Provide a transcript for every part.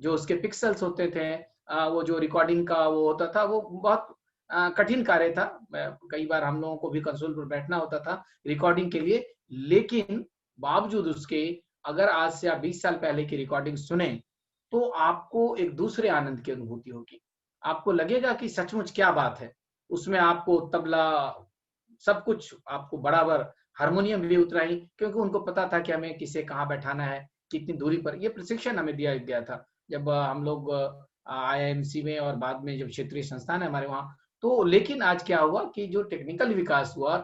जो उसके पिक्सेल्स होते थे, वो जो रिकॉर्डिंग का वो होता था, वो बहुत कठिन कार्य था। कई बार हम लोगों को भी कंसोल पर बैठना होता था रिकॉर्डिंग के लिए। लेकिन बावजूद उसके, अगर आज से आप 20 साल पहले की रिकॉर्डिंग सुने, तो आपको एक दूसरे आनंद की अनुभूति होगी। आपको लगेगा कि सचमुच क्या बात है। उसमें आपको तबला, सब कुछ आपको बराबर, हारमोनियम भी उतना ही, क्योंकि उनको पता था कि हमें किसे कहाँ बैठाना है, कितनी दूरी पर। ये प्रशिक्षण हमें दिया गया था जब हम लोग आईआईएमसी में और बाद में जब क्षेत्रीय संस्थान है हमारे वहाँ। तो लेकिन आज क्या हुआ कि जो टेक्निकल विकास हुआ,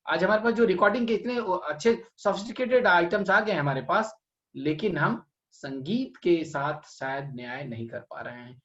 आज हमारे पास जो रिकॉर्डिंग के इतने अच्छे सोफिस्टिकेटेड आइटम्स आ गए हैं हमारे पास, लेकिन हम संगीत के साथ शायद न्याय नहीं कर पा रहे हैं।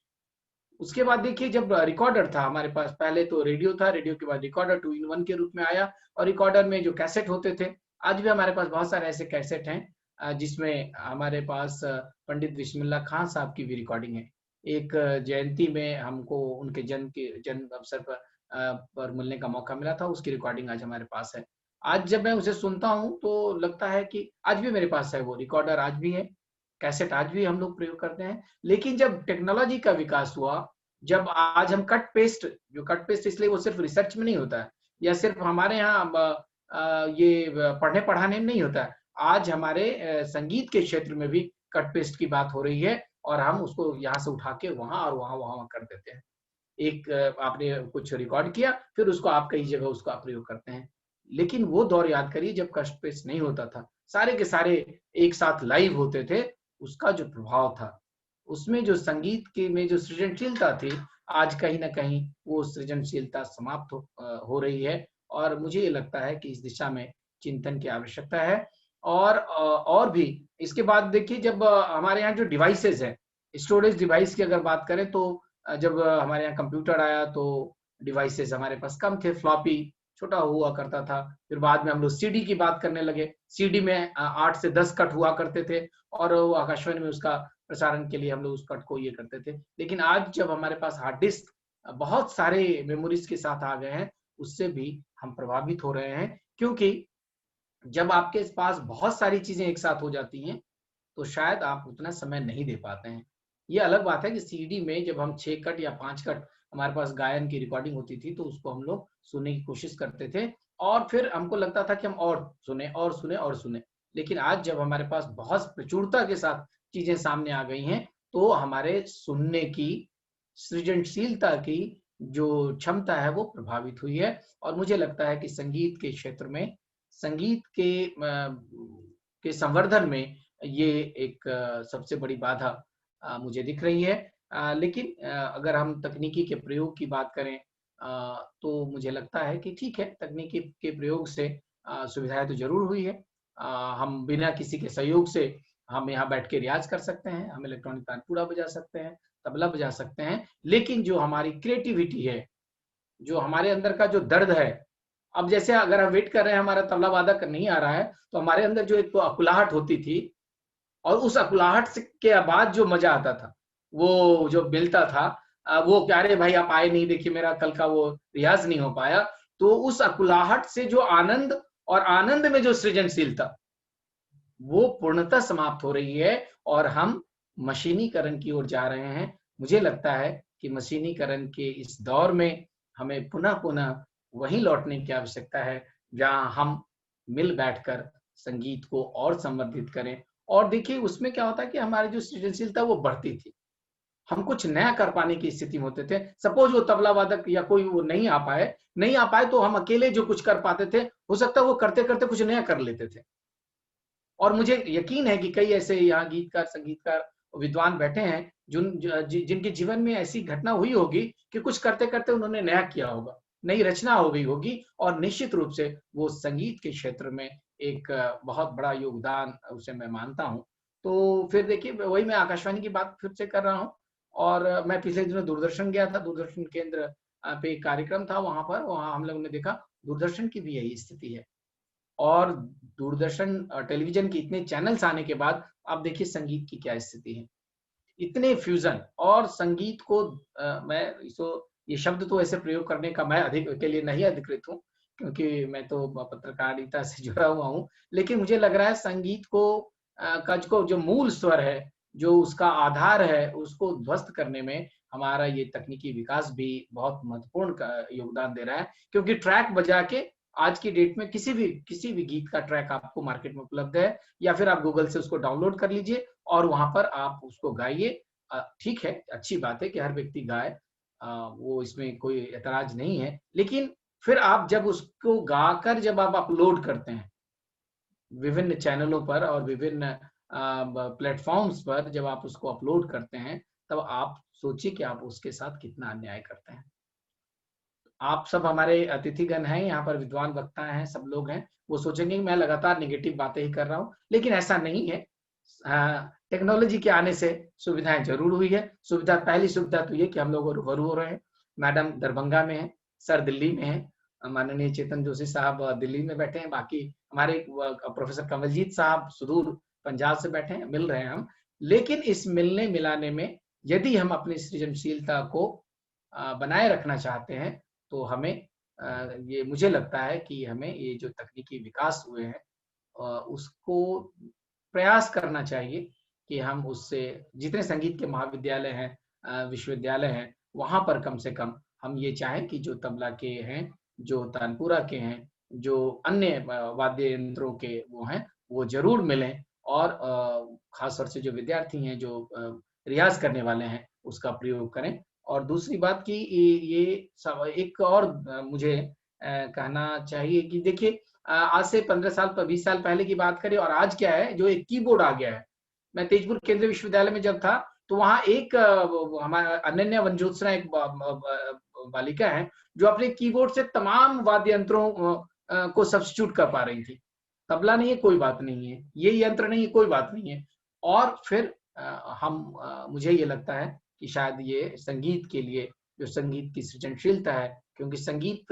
उसके बाद देखिए, जब रिकॉर्डर था हमारे पास, पहले तो रेडियो था, रेडियो के बाद रिकॉर्डर 2 इन 1 के रूप में आया, और रिकॉर्डर में जो कैसेट होते थे, आज भी हमारे पास बहुत सारे ऐसे कैसेट हैं जिसमें हमारे पास पंडित बिस्मिल्लाह खान साहब की भी रिकॉर्डिंग है। एक जयंती में हमको उनके जन्म अवसर पर मिलने का मौका मिला था, उसकी रिकॉर्डिंग आज हमारे पास है। आज जब मैं उसे सुनता हूँ तो लगता है कि आज भी मेरे पास है, वो रिकॉर्डर आज भी है, कैसेट आज भी हम लोग प्रयोग करते हैं। लेकिन जब टेक्नोलॉजी का विकास हुआ, जब आज हम कट पेस्ट, जो कट पेस्ट इसलिए वो सिर्फ रिसर्च में नहीं होता है, या सिर्फ हमारे यहाँ ये पढ़ने पढ़ाने में नहीं होता है। आज हमारे संगीत के क्षेत्र में भी कट पेस्ट की बात हो रही है, और हम उसको यहाँ से उठा के वहाँ और वहाँ कर देते हैं। एक आपने कुछ रिकॉर्ड किया, फिर उसको आप कई जगह उसको आप प्रयोग करते हैं। लेकिन वो दौर याद करिए जब कट पेस्ट नहीं होता था, सारे के सारे एक साथ लाइव होते थे। उसका जो प्रभाव था, उसमें जो संगीत के में जो सृजनशीलता थी, आज कहीं न कहीं वो सृजनशीलता समाप्त हो रही है, और मुझे ये लगता है कि इस दिशा में चिंतन की आवश्यकता है। और भी इसके बाद देखिए, जब हमारे यहाँ जो डिवाइसेज़ हैं, स्टोरेज डिवाइस की अगर बात करें, तो जब हमारे यहाँ कंप्यूटर आया तो डिवाइसेज़ हमारे पास कम थे, फ्लॉपी छोटा हुआ करता था। फिर बाद में हम लोग सीडी की बात करने लगे। सीडी में 8 से 10 कट हुआ करते थे, और वो आकाशवाणी में उसका प्रसारण के लिए हम लोग उस कट को ये करते थे। लेकिन आज जब हमारे पास हार्ड डिस्क बहुत सारे मेमोरीज के साथ आ गए हैं, उससे भी हम प्रभावित हो रहे हैं, क्योंकि जब आपके पास बहुत सारी चीजें एक साथ हो जाती हैं, तो शायद आप उतना समय नहीं दे पाते हैं। ये अलग बात है कि सीडी में जब हम 6 कट या 5 कट हमारे पास गायन की रिकॉर्डिंग होती थी, तो उसको हम लोग सुनने की कोशिश करते थे, और फिर हमको लगता था कि हम और सुने और सुने और सुने। लेकिन आज जब हमारे पास बहुत प्रचुरता के साथ चीजें सामने आ गई हैं, तो हमारे सुनने की, सृजनशीलता की जो क्षमता है वो प्रभावित हुई है। और मुझे लगता है कि संगीत के क्षेत्र में, संगीत के संवर्धन में ये एक सबसे बड़ी बाधा मुझे दिख रही है। लेकिन अगर हम तकनीकी के प्रयोग की बात करें, तो मुझे लगता है कि ठीक है, तकनीकी के प्रयोग से सुविधाएँ तो ज़रूर हुई है। हम बिना किसी के सहयोग से हम यहाँ बैठ के रियाज़ कर सकते हैं, हम इलेक्ट्रॉनिक तानपुरा बजा सकते हैं, तबला बजा सकते हैं, लेकिन जो हमारी क्रिएटिविटी है, जो हमारे अंदर का जो दर्द है, अब जैसे अगर हम वेट कर रहे हैं, हमारा तबला वादक नहीं आ रहा है, तो हमारे अंदर जो एक तो अकुलाहट होती थी, और उस अकुलाहट से के बाद जो मजा आता था, वो जो मिलता था, वो कि अरे भाई आप आए नहीं, देखिए मेरा कल का वो रियाज़ नहीं हो पाया। तो उस अकुलाहट से जो आनंद, और आनंद में जो सृजनशीलता, वो पूर्णतः समाप्त हो रही है, और हम मशीनीकरण की ओर जा रहे हैं। मुझे लगता है कि मशीनीकरण के इस दौर में हमें पुनः-पुनः वहीं लौटने की आवश्यकता है, जहाँ हम मिल बैठकर संगीत को और संवर्धित करें। और देखिए, उसमें क्या होता है कि हमारी जो सृजनशीलता वो बढ़ती थी। हम कुछ नया कर पाने की स्थिति में होते थे। सपोज़ वो तबला वादक या कोई वो नहीं आ पाए तो हम अकेले जो कुछ कर पाते थे, हो सकता है वो करते-करते कुछ नया कर लेते थे। और मुझे यकीन है कि कई ऐसे यहाँ गीतकार, संगीतकार, विद्वान बैठे हैं, जिनके जीवन में ऐसी घटना हुई होगी कि कुछ करते-करते उन्होंने नया किया होगा, नई रचना हो गई होगी, और निश्चित रूप से वो संगीत के क्षेत्र में एक बहुत बड़ा योगदान उसे मैं मानता हूँ। तो फिर देखिए, वही मैं आकाशवाणी की बात फिर से कर रहा हूँ, और मैं पिछले दिनों दूरदर्शन गया था, दूरदर्शन केंद्र पे एक कार्यक्रम था, वहाँ हम लोगों ने देखा, दूरदर्शन की भी यही स्थिति है। और दूरदर्शन टेलीविज़न के इतने चैनल्स आने के बाद आप देखिए संगीत की क्या स्थिति है। इतने फ्यूज़न और संगीत को, मैं इसको, ये शब्द तो ऐसे प्रयोग करने का मैं अधिक के लिए नहीं अधिकृत हूँ, क्योंकि मैं तो पत्रकारिता से जुड़ा हुआ हूँ। लेकिन मुझे लग रहा है संगीत को का जो मूल स्वर है, जो उसका आधार है उसको ध्वस्त करने में हमारा ये तकनीकी विकास भी बहुत महत्वपूर्ण योगदान दे रहा है। क्योंकि ट्रैक बजा के आज की डेट में किसी भी गीत का ट्रैक आपको मार्केट में उपलब्ध है, या फिर आप गूगल से उसको डाउनलोड कर लीजिए और वहां पर आप उसको गाइए। ठीक है, अच्छी बात है कि हर व्यक्ति गाए, वो इसमें कोई एतराज नहीं है, लेकिन फिर आप जब उसको गाकर जब आप अपलोड करते हैं विभिन्न चैनलों पर और विभिन्न प्लेटफॉर्म्स पर, जब आप उसको अपलोड करते हैं, तब आप सोचिए कि आप उसके साथ कितना अन्याय करते हैं। आप सब हमारे अतिथिगण हैं, यहाँ पर विद्वान वक्ता हैं, सब लोग हैं, वो सोचेंगे कि मैं लगातार नेगेटिव बातें ही कर रहा हूँ, लेकिन ऐसा नहीं है। टेक्नोलॉजी के आने से सुविधाएं जरूर हुई है। पहली सुविधा तो ये कि हम लोग रूबरू हो रहे हैं। मैडम दरभंगा में है, सर दिल्ली में है, माननीय चेतन जोशी साहब दिल्ली में बैठे हैं, बाकी हमारे प्रोफेसर कमलजीत साहब सुदूर पंजाब से बैठे हैं, मिल रहे हैं हम। लेकिन इस मिलने मिलाने में यदि हम अपनी सृजनशीलता को बनाए रखना चाहते हैं, तो हमें ये मुझे लगता है कि हमें ये जो तकनीकी विकास हुए हैं उसको प्रयास करना चाहिए कि हम उससे जितने संगीत के महाविद्यालय हैं, विश्वविद्यालय हैं, वहां पर कम से कम हम ये चाहें कि जो तबला के हैं, जो तानपुरा के हैं, जो अन्य वाद्य यंत्रों के वो हैं, वो जरूर मिलें और खास तौर से जो विद्यार्थी हैं, जो रियाज करने वाले हैं, उसका प्रयोग करें। और दूसरी बात कि ये एक और मुझे कहना चाहिए कि देखिए, आज से 15 साल 20 साल पहले की बात करें और आज क्या है, जो एक कीबोर्ड आ गया है। मैं तेजपुर केंद्रीय विश्वविद्यालय में जब था, तो वहाँ एक हमारा अनन्या वनजोत्सना एक बालिका है, जो अपने कीबोर्ड से तमाम वाद्य यंत्रों को सब्स्टिट्यूट कर पा रही थी। तबला नहीं है, कोई बात नहीं है, ये यंत्र नहीं है, कोई बात नहीं है। और फिर मुझे ये लगता है कि शायद ये संगीत के लिए, जो संगीत की सृजनशीलता है, क्योंकि संगीत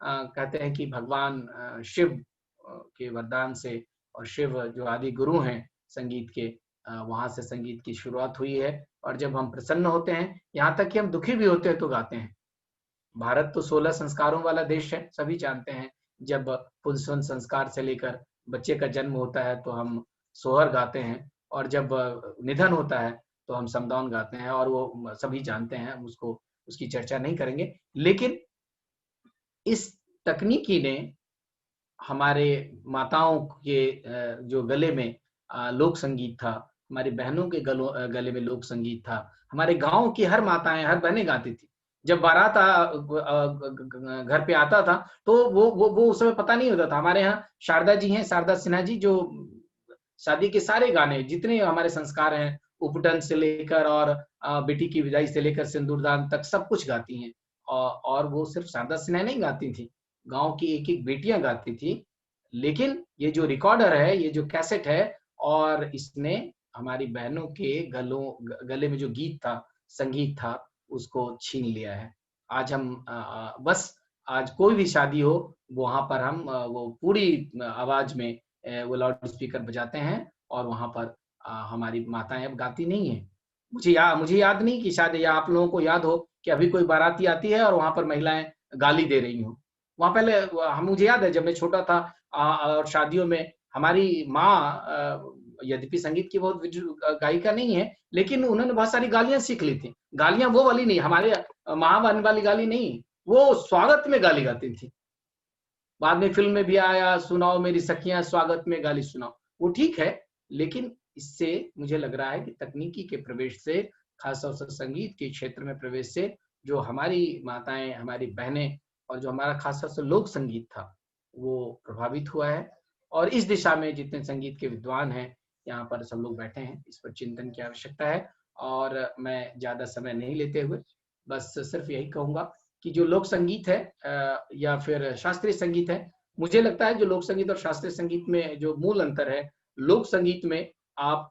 कहते हैं कि भगवान शिव के वरदान से, और शिव जो आदि गुरु हैं संगीत के, वहां से संगीत की शुरुआत हुई है। और जब हम प्रसन्न होते हैं, यहाँ तक कि हम दुखी भी होते हैं, तो गाते हैं। भारत तो 16 संस्कारों वाला देश है, सभी जानते हैं। जब पुंसवन संस्कार से लेकर बच्चे का जन्म होता है तो हम सोहर गाते हैं, और जब निधन होता है तो हम समदाउन गाते हैं, और वो सभी जानते हैं, हम उसको उसकी चर्चा नहीं करेंगे। लेकिन इस तकनीकी ने हमारे माताओं के जो गले में लोक संगीत था, हमारी बहनों के गले में लोक संगीत था, हमारे गांव की हर माताएं, हर बहनें गाती थी। जब बारात घर पे आता था, तो वो उस समय पता नहीं होता था। हमारे यहाँ शारदा जी हैं, शारदा सिन्हा जी, जो शादी के सारे गाने, जितने हमारे संस्कार हैं, उपटन से लेकर और बेटी की विदाई से लेकर सिंदूरदान तक, सब कुछ गाती हैं। और वो सिर्फ शारदा सिन्हा नहीं गाती थी, गांव की एक एक बेटियां गाती थी। लेकिन ये जो रिकॉर्डर है, ये जो कैसेट है, और इसने हमारी बहनों के गले में जो गीत था, संगीत था, उसको छीन लिया है। आज हम बस आज कोई भी शादी हो, वहां पर हम वो पूरी आवाज में वो लाउड स्पीकर बजाते हैं, और वहां पर हमारी माताएं अब गाती नहीं है। मुझे याद नहीं कि शायद, या आप लोगों को याद हो कि अभी कोई बाराती आती है और वहां पर महिलाएं गाली दे रही हो। वहां पहले हम मुझे याद है जब मैं छोटा था, और शादियों में हमारी माँ, यद्यपि संगीत की बहुत गायिका नहीं है, लेकिन उन्होंने बहुत सारी गालियां सीख ली थी। गालियां वो वाली नहीं, हमारे माँ वाली गाली नहीं, वो स्वागत में गाली गाती थी। बाद में फिल्म में भी आया, सुनाओ मेरी सखियां स्वागत में गाली सुनाओ, वो ठीक है। लेकिन इससे मुझे लग रहा है कि तकनीकी के प्रवेश से, खासतौर से संगीत के क्षेत्र में प्रवेश से, जो हमारी माताएं, हमारी बहनें, और जो हमारा खासतौर से लोक संगीत था, वो प्रभावित हुआ है। और इस दिशा में जितने संगीत के विद्वान हैं, यहाँ पर सब लोग बैठे हैं, इस पर चिंतन की आवश्यकता है। और मैं ज्यादा समय नहीं लेते हुए बस सिर्फ यही कहूंगा कि जो लोक संगीत है या फिर शास्त्रीय संगीत है, मुझे लगता है जो लोक संगीत और शास्त्रीय संगीत में जो मूल अंतर है, लोक संगीत में आप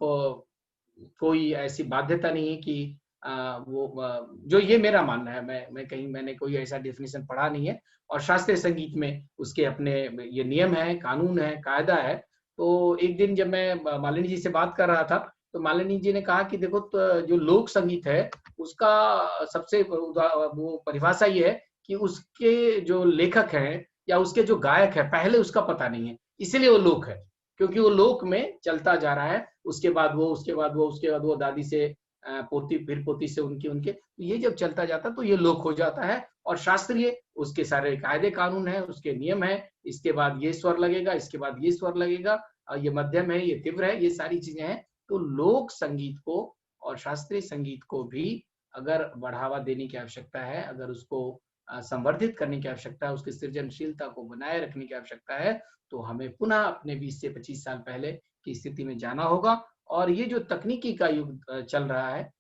कोई ऐसी बाध्यता नहीं है कि जो ये मेरा मानना है, मैं कहीं मैंने कोई ऐसा डेफिनेशन पढ़ा नहीं है। और शास्त्रीय संगीत में उसके अपने ये नियम है, कानून है, कायदा है। तो एक दिन जब मैं मालिनी जी से बात कर रहा था, तो मालिनी जी ने कहा कि देखो, तो जो लोक संगीत है, उसका सबसे वो परिभाषा ये है कि उसके जो लेखक हैं या उसके जो गायक है, पहले उसका पता नहीं है, इसीलिए वो लोक है। क्योंकि वो लोक में चलता जा रहा है, उसके बाद वो दादी से पोती, फिर पोती से उनकी उनके, ये जब चलता जाता तो ये लोक हो जाता है। और शास्त्रीय उसके सारे कायदे कानून है, उसके नियम है, इसके बाद ये स्वर लगेगा, इसके बाद ये स्वर लगेगा, ये मध्यम है, ये तीव्र है, ये सारी चीजें हैं। तो लोक संगीत को और शास्त्रीय संगीत को भी अगर बढ़ावा देने की आवश्यकता है, अगर उसको संवर्धित करने की आवश्यकता है, उसकी सृजनशीलता को बनाए रखने की आवश्यकता है, तो हमें पुनः अपने 20 से 25 साल पहले की स्थिति में जाना होगा। और ये जो तकनीकी का युग चल रहा है,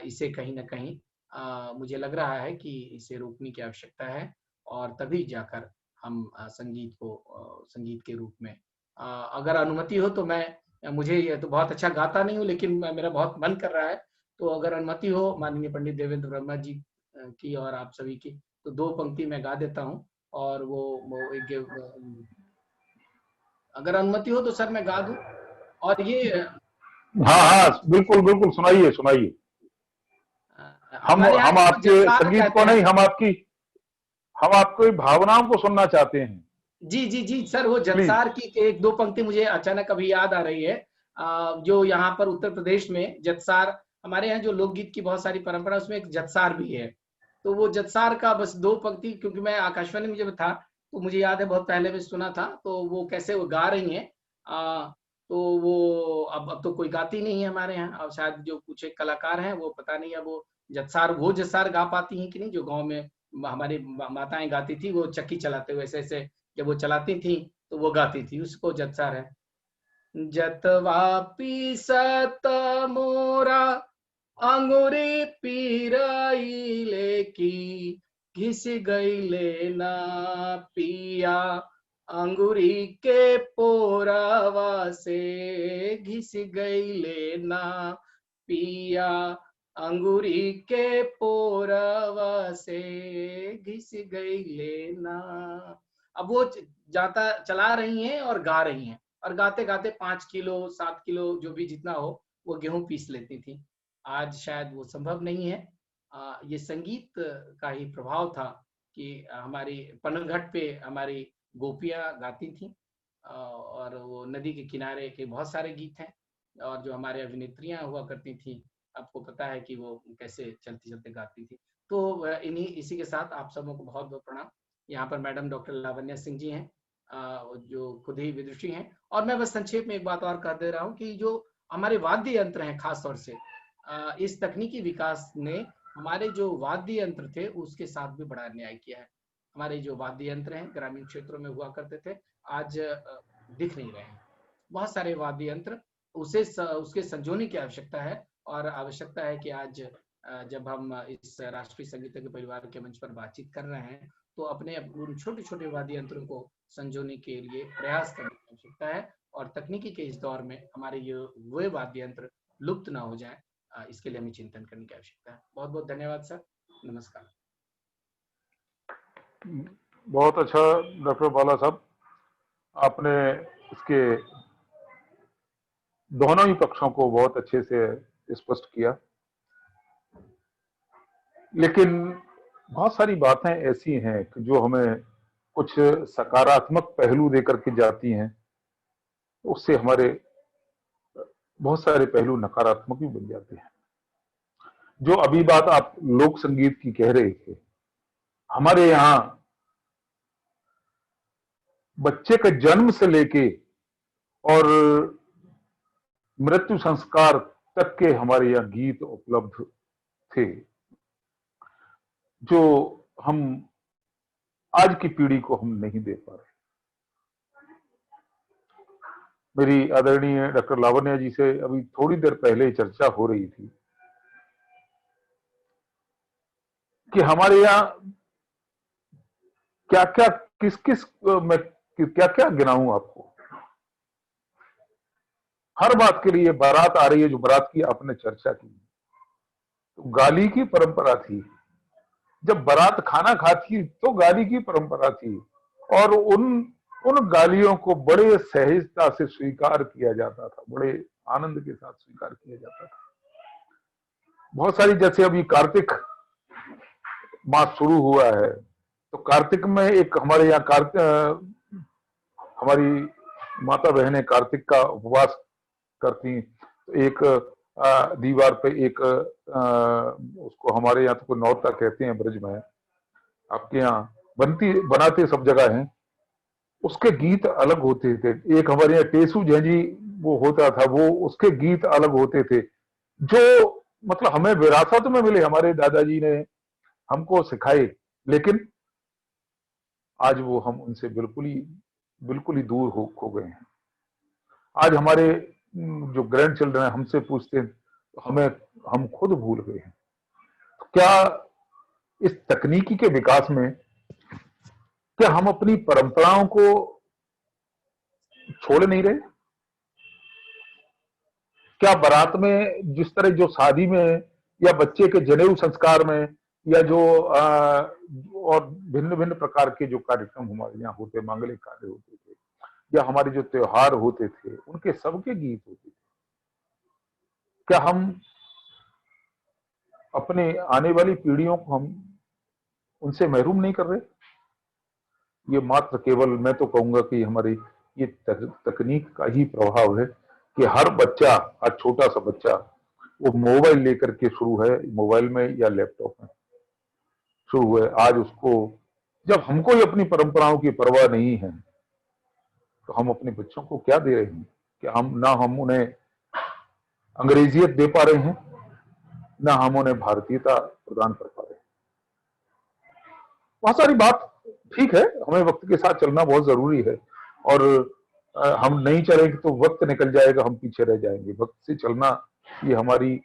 इसे कहीं न कहीं मुझे लग रहा है कि इसे रोकने की आवश्यकता है, और तभी जाकर हम संगीत के रूप में, अगर अनुमति हो तो मैं, मुझे ये तो बहुत अच्छा गाता नहीं हूँ, लेकिन मेरा बहुत मन कर रहा है, तो अगर अनुमति हो माननीय पंडित देवेंद्र वर्मा जी की और आप सभी की, तो 2 पंक्ति मैं गा देता हूँ। और वो अगर अनुमति हो तो सर मैं गा दूं। और ये हाँ हाँ, बिल्कुल बिल्कुल, सुनाइए सुनाइए। हमारे यहाँ हम इसको आपके जत्सार संगीत कहते को हैं। नहीं, हम आपकी भावनाओं को सुनना चाहते हैं। जी जी जी सर, वो प्लीज। जत्सार की 1-2 पंक्ति मुझे अचानक अभी याद आ रही है। जो यहाँ पर उत्तर प्रदेश में जत्सार, हमारे यहाँ जो लोकगीत की बहुत सारी परंपरा, उसमें एक जत्सार भी है। तो वो जत्सार का बस 2 पंक्ति, क्योंकि मैं आकाशवाणी में जब था तो मुझे याद है बहुत पहले में सुना था, तो वो कैसे वो गा रही हैं। तो वो अब तो कोई गाती नहीं है हमारे यहाँ, अब शायद जो कुछ एक कलाकार हैं वो पता नहीं अब वो जत्सार गा पाती हैं कि नहीं, जो गाँव में हमारी माताएं गाती थी, वो चक्की चलाते हुए ऐसे ऐसे जब वो चलाती थी तो वो गाती थी, उसको जत्सार है। जतवा पीसत मोरा अंगुरी पीराइले की, घिस गईले ना पिया अंगुरी के पोरावा से, घिस गईले ना पिया अंगुरी के पोरावा से, घिस गईले ना। अब वो जाता चला रही हैं और गा रही हैं, और गाते गाते 5 किलो 7 किलो जो भी जितना हो वो गेहूं पीस लेती थी। आज शायद वो संभव नहीं है। ये संगीत का ही प्रभाव था कि हमारी पनघट पे हमारी गोपियां गाती थी, और वो नदी के किनारे के बहुत सारे गीत हैं। और जो हमारे अभिनेत्रियां हुआ करती थी, आपको पता है कि वो कैसे चलते चलते गाती थी। तो इसी के साथ आप सबों को बहुत बहुत प्रणाम। यहाँ पर मैडम डॉक्टर लावण्य सिंह जी हैं, जो खुद ही विदुषी हैं। और मैं बस संक्षेप में एक बात और कह दे रहा हूँ कि जो हमारे वाद्य यंत्र हैं, खास तौर से इस तकनीकी विकास ने हमारे जो वाद्य यंत्र थे उसके साथ भी बड़ा अन्याय किया है। हमारे जो वाद्य यंत्र हैं ग्रामीण क्षेत्रों में हुआ करते थे, आज दिख नहीं रहे हैं। बहुत सारे वाद्य यंत्र, उसके संजोने की आवश्यकता है। और आवश्यकता है कि आज जब हम इस राष्ट्रीय संगीतज्ञ परिवार के मंच पर बातचीत कर रहे हैं, तो अपने उन छोटे छोटे वाद्य यंत्रों को संजोने के लिए प्रयास करने की आवश्यकता है। और तकनीकी के इस दौर में हमारे ये वे वाद्य यंत्र लुप्त ना हो जाए, इसके लिए हमें चिंतन करने की आवश्यकता है। बहुत बहुत धन्यवाद सर, नमस्कार। बहुत अच्छा डॉक्टर बाला साहब, आपने इसके दोनों ही पक्षों को बहुत अच्छे से स्पष्ट किया। लेकिन बहुत सारी बातें ऐसी हैं कि जो हमें कुछ सकारात्मक पहलू देकर के जाती हैं, उससे हमारे बहुत सारे पहलू नकारात्मक भी बन जाते हैं। जो अभी बात आप लोक संगीत की कह रहे थे, हमारे यहाँ बच्चे के जन्म से लेके और मृत्यु संस्कार तक के हमारे यहाँ गीत उपलब्ध थे, जो हम आज की पीढ़ी को हम नहीं दे पा रहे। मेरी आदरणीय डॉक्टर लावण्य जी से अभी थोड़ी देर पहले चर्चा हो रही थी कि हमारे यहाँ क्या क्या किस किस मैं क्या क्या गिनाऊं आपको। हर बात के लिए बारात आ रही है, जो बारात की आपने चर्चा की, तो गाली की परंपरा थी। जब बारात खाना खाती तो गाली की परंपरा थी, और उन गालियों को बड़े सहजता से स्वीकार किया जाता था, बड़े आनंद के साथ स्वीकार किया जाता था। बहुत सारी, जैसे अभी कार्तिक मास शुरू हुआ है, तो कार्तिक में एक हमारे यहाँ हमारी माता बहनें कार्तिक का उपवास करती, तो एक दीवार पे एक उसको हमारे यहाँ तो कोई नौता कहते हैं ब्रज में, आपके यहाँ बनती बनाते सब जगह हैं, उसके गीत अलग होते थे। एक हमारे यहाँ टेसू झेंझी वो होता था, वो उसके गीत अलग होते थे, जो मतलब हमें विरासत में मिले, हमारे दादाजी ने हमको सिखाए, लेकिन आज वो हम उनसे बिल्कुल ही दूर हो गए हैं। आज हमारे जो ग्रैंड चिल्ड्रन है हमसे पूछते हैं तो हम खुद भूल गए हैं। तो क्या इस तकनीकी के विकास में क्या हम अपनी परंपराओं को छोड़ नहीं रहे? क्या बारात में जिस तरह जो शादी में या बच्चे के जनेऊ संस्कार में या जो और भिन्न भिन्न प्रकार के जो कार्यक्रम हमारे यहाँ होते, मांगलिक कार्य होते थे या हमारे जो त्योहार होते थे, उनके सबके गीत होते थे, क्या हम अपने आने वाली पीढ़ियों को हम उनसे महरूम नहीं कर रहे? ये मात्र केवल मैं तो कहूंगा कि हमारी ये तकनीक का ही प्रभाव है कि हर बच्चा, आज छोटा सा बच्चा वो मोबाइल लेकर के शुरू है, मोबाइल में या लैपटॉप में शुरू हुए। आज उसको, जब हमको ही अपनी परंपराओं की परवाह नहीं है तो हम अपने बच्चों को क्या दे रहे हैं? कि हम उन्हें अंग्रेजियत दे पा रहे हैं, ना हम उन्हें भारतीयता प्रदान कर पा रहे हैं। बहुत सारी बात ठीक है, हमें वक्त के साथ चलना बहुत जरूरी है, और हम नहीं चलेंगे तो वक्त निकल जाएगा, हम पीछे रह जाएंगे। वक्त से चलना ये हमारी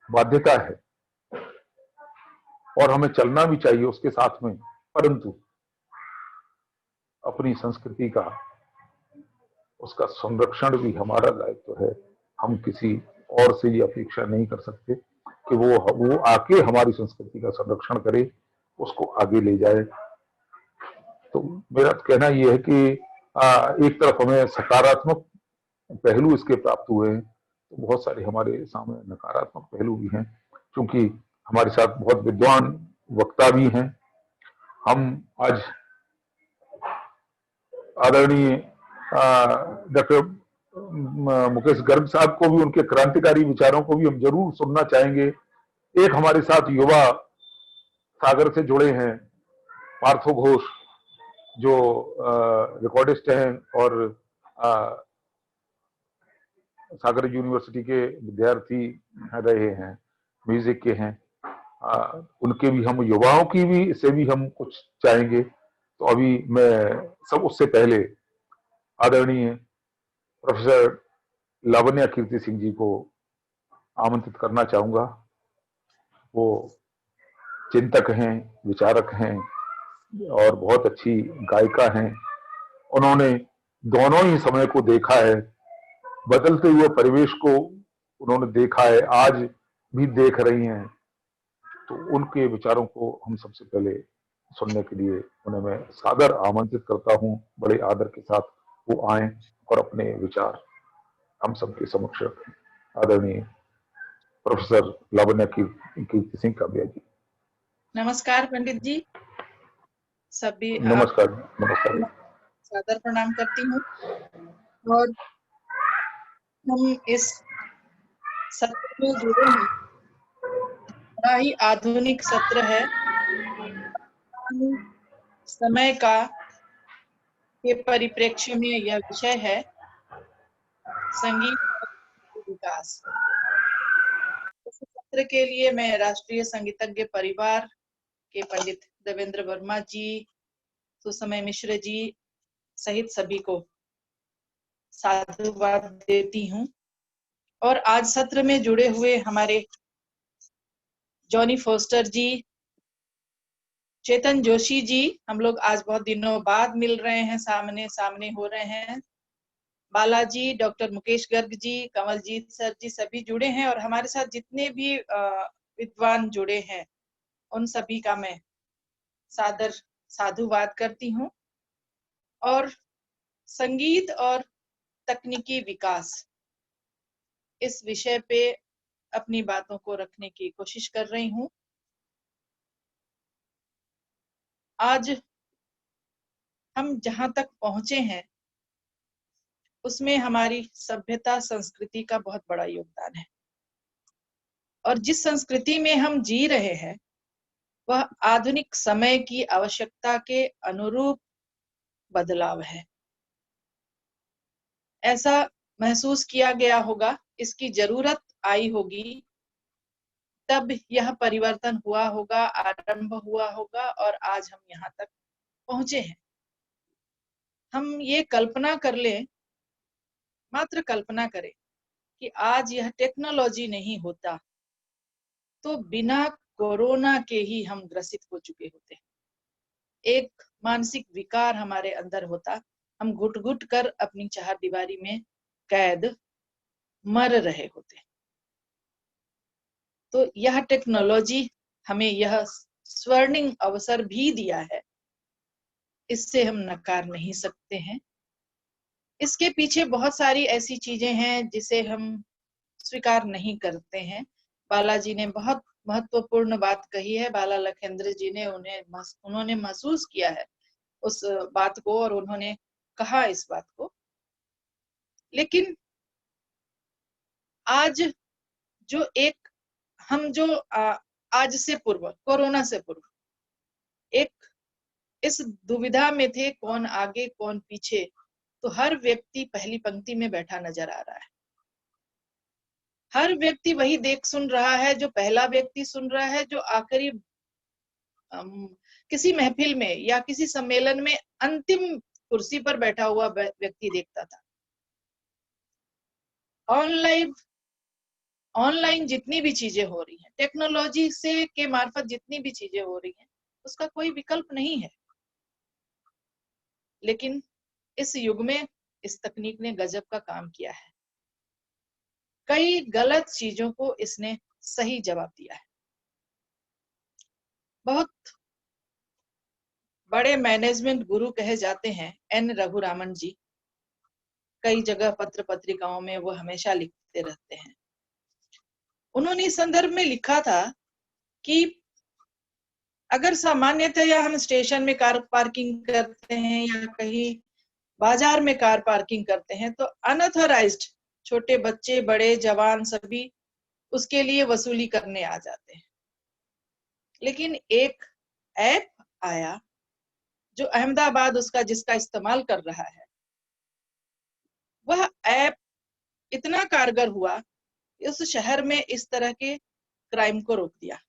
बाध्यता है और हमें चलना भी चाहिए उसके साथ में, परंतु अपनी संस्कृति का, उसका संरक्षण भी हमारा दायित्व है। हम किसी और से ये अपेक्षा नहीं कर सकते कि वो आके हमारी संस्कृति का संरक्षण करे, उसको आगे ले जाए। तो मेरा कहना यह है कि एक तरफ हमें सकारात्मक पहलू इसके प्राप्त हुए हैं, तो बहुत सारे हमारे सामने नकारात्मक पहलू भी हैं, क्योंकि हमारे साथ बहुत विद्वान वक्ता भी हैं। हम आज आदरणीय डॉक्टर मुकेश गर्ग साहब को भी, उनके क्रांतिकारी विचारों को भी हम जरूर सुनना चाहेंगे। एक हमारे साथ युवा सागर से जुड़े हैं, पार्थो घोष, जो रिकॉर्डिस्ट हैं और सागर यूनिवर्सिटी के विद्यार्थी रहे हैं, म्यूजिक के हैं। उनके भी, हम युवाओं की भी से भी हम कुछ चाहेंगे। तो अभी मैं सब उससे पहले आदरणीय प्रोफेसर लावण्या कीर्ति सिंह जी को आमंत्रित करना चाहूंगा। वो चिंतक हैं, विचारक हैं और बहुत अच्छी गायिका हैं। उन्होंने दोनों ही समय को देखा है, बदलते हुए परिवेश को उन्होंने देखा है, आज भी देख रही हैं। तो उनके विचारों को हम सबसे पहले सुनने के लिए उन्हें मैं सादर आमंत्रित करता हूं। बड़े आदर के साथ वो आए और अपने विचार हम सबके समक्ष रखें। आदरणीय प्रोफेसर लावण्या कीर्ति सिंह काबिया जी। नमस्कार पंडित जी, सभी नमस्कार। नमस्कार। सादर प्रणाम करती हूँ। और हम इस सत्र में जुड़े हैं, बड़ा ही आधुनिक सत्र है। समय का के परिप्रेक्ष्य में यह विषय है संगीत विकास। इस सत्र के लिए मैं राष्ट्रीय संगीतज्ञ परिवार के पंडित देवेंद्र वर्मा जी, सुसमय मिश्र जी सहित सभी को साधुवाद देती हूँ। और आज सत्र में जुड़े हुए हमारे जॉनी फोस्टर जी, चेतन जोशी जी, हम लोग आज बहुत दिनों बाद मिल रहे हैं, सामने सामने हो रहे हैं। बालाजी, डॉक्टर मुकेश गर्ग जी, कमलजीत सर जी सभी जुड़े हैं, और हमारे साथ जितने भी विद्वान जुड़े हैं उन सभी का मैं सादर साधुवाद करती हूँ। और संगीत और तकनीकी विकास इस विषय पे अपनी बातों को रखने की कोशिश कर रही हूँ। आज हम जहां तक पहुंचे हैं उसमें हमारी सभ्यता संस्कृति का बहुत बड़ा योगदान है। और जिस संस्कृति में हम जी रहे हैं वह आधुनिक समय की आवश्यकता के अनुरूप बदलाव है। ऐसा महसूस किया गया होगा, इसकी जरूरत आई होगी, तब यह परिवर्तन हुआ होगा, आरंभ हुआ होगा और आज हम यहाँ तक पहुंचे हैं। हम ये कल्पना कर लें, मात्र कल्पना करें कि आज यह टेक्नोलॉजी नहीं होता तो बिना कोरोना के ही हम ग्रसित हो चुके होते। एक मानसिक विकार हमारे अंदर होता, हम घुट घुट कर अपनी चारदीवारी में कैद मर रहे होते। तो यह टेक्नोलॉजी हमें यह स्वर्णिम अवसर भी दिया है, इससे हम नकार नहीं सकते हैं। इसके पीछे बहुत सारी ऐसी चीजें हैं जिसे हम स्वीकार नहीं करते हैं। बालाजी ने बहुत महत्वपूर्ण बात कही है, बाला लखेंद्र जी ने उन्होंने महसूस किया है उस बात को और उन्होंने कहा इस बात को। लेकिन आज जो एक हम जो आज से पूर्व, कोरोना से पूर्व एक इस दुविधा में थे, कौन आगे कौन पीछे, तो हर व्यक्ति पहली पंक्ति में बैठा नजर आ रहा है। हर व्यक्ति वही देख सुन रहा है जो पहला व्यक्ति सुन रहा है, जो आखिरी किसी महफिल में या किसी सम्मेलन में अंतिम कुर्सी पर बैठा हुआ व्यक्ति देखता था। ऑनलाइन जितनी भी चीजें हो रही हैं, टेक्नोलॉजी से के मार्फत जितनी भी चीजें हो रही हैं, उसका कोई विकल्प नहीं है। लेकिन इस युग में इस तकनीक ने गजब का काम किया है। कई गलत चीजों को इसने सही जवाब दिया है। बहुत बड़े मैनेजमेंट गुरु कहे जाते हैं एन रघुरामन जी। कई जगह पत्र पत्रिकाओं में वो हमेशा लिखते रहते हैं। उन्होंने इस संदर्भ में लिखा था कि अगर सामान्यतया हम स्टेशन में कार पार्किंग करते हैं या कहीं बाजार में कार पार्किंग करते हैं तो अनऑथराइज्ड छोटे बच्चे, बड़े, जवान सभी उसके लिए वसूली करने आ जाते हैं। लेकिन एक ऐप आया जो अहमदाबाद जिसका इस्तेमाल कर रहा है, वह ऐप इतना कारगर हुआ कि उस शहर में इस तरह के क्राइम को रोक दिया।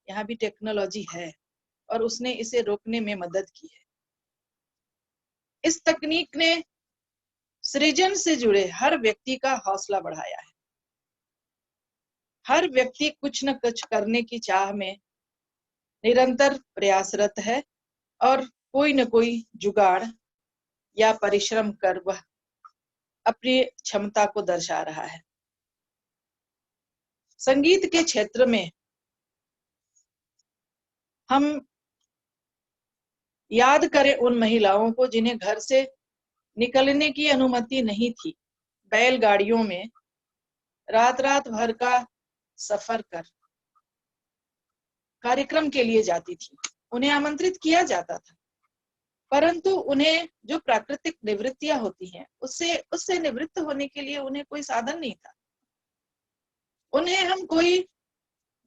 यहाँ भी टेक्नोलॉजी है और उसने इसे रोकने में मदद की है। इस तकनीक ने सृजन से जुड़े हर व्यक्ति का हौसला बढ़ाया है। हर व्यक्ति कुछ न कुछ करने की चाह में निरंतर प्रयासरत है और कोई न कोई जुगाड़ या परिश्रम कर वह अपनी क्षमता को दर्शा रहा है। संगीत के क्षेत्र में हम याद करें उन महिलाओं को जिन्हें घर से निकलने की अनुमति नहीं थी, बैलगाड़ियों में रात रात भर का सफर कर कार्यक्रम के लिए जाती थी। उन्हें आमंत्रित किया जाता था, परंतु उन्हें जो प्राकृतिक निवृत्तियां होती हैं उससे निवृत्त होने के लिए उन्हें कोई साधन नहीं था। उन्हें हम कोई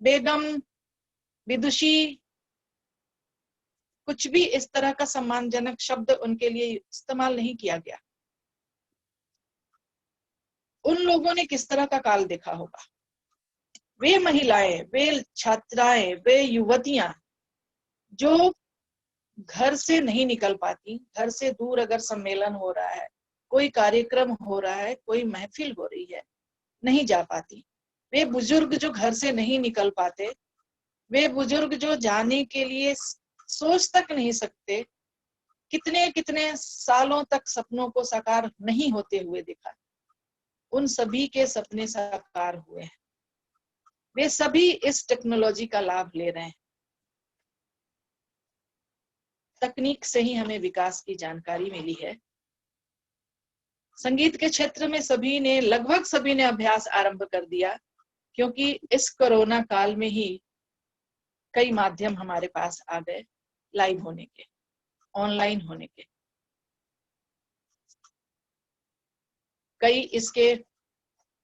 बेगम, विदुषी, कुछ भी इस तरह का सम्मानजनक शब्द उनके लिए इस्तेमाल नहीं किया गया। उन लोगों ने किस तरह का काल देखा होगा। वे महिलाएं, वे छात्राएं, वे युवतियां जो घर से नहीं निकल पाती, घर से दूर अगर सम्मेलन हो रहा है, कोई कार्यक्रम हो रहा है, कोई महफिल हो रही है, नहीं जा पाती। वे बुजुर्ग जो घर से नहीं निकल पाते, वे बुजुर्ग जो जाने के लिए सोच तक नहीं सकते, कितने कितने सालों तक सपनों को साकार नहीं होते हुए देखा, उन सभी के सपने साकार हुए हैं। वे सभी इस टेक्नोलॉजी का लाभ ले रहे हैं। तकनीक से ही हमें विकास की जानकारी मिली है। संगीत के क्षेत्र में लगभग सभी ने अभ्यास आरंभ कर दिया, क्योंकि इस कोरोना काल में ही कई माध्यम हमारे पास आ गए लाइव होने के, ऑनलाइन होने के। कई इसके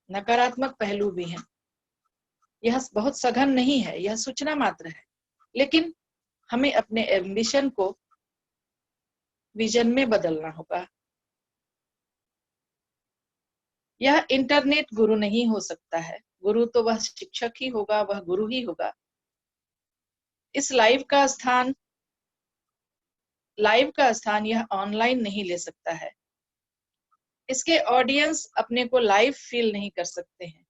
नकारात्मक पहलू भी हैं। यह बहुत सघन नहीं है, यह सूचना मात्र है, लेकिन हमें अपने एम्बिशन को विजन में बदलना होगा। यह इंटरनेट गुरु नहीं हो सकता है, गुरु तो वह शिक्षक ही होगा, वह गुरु ही होगा। इस लाइव का स्थान यह ऑनलाइन नहीं ले सकता है। इसके ऑडियंस अपने को लाइव फील नहीं कर सकते हैं,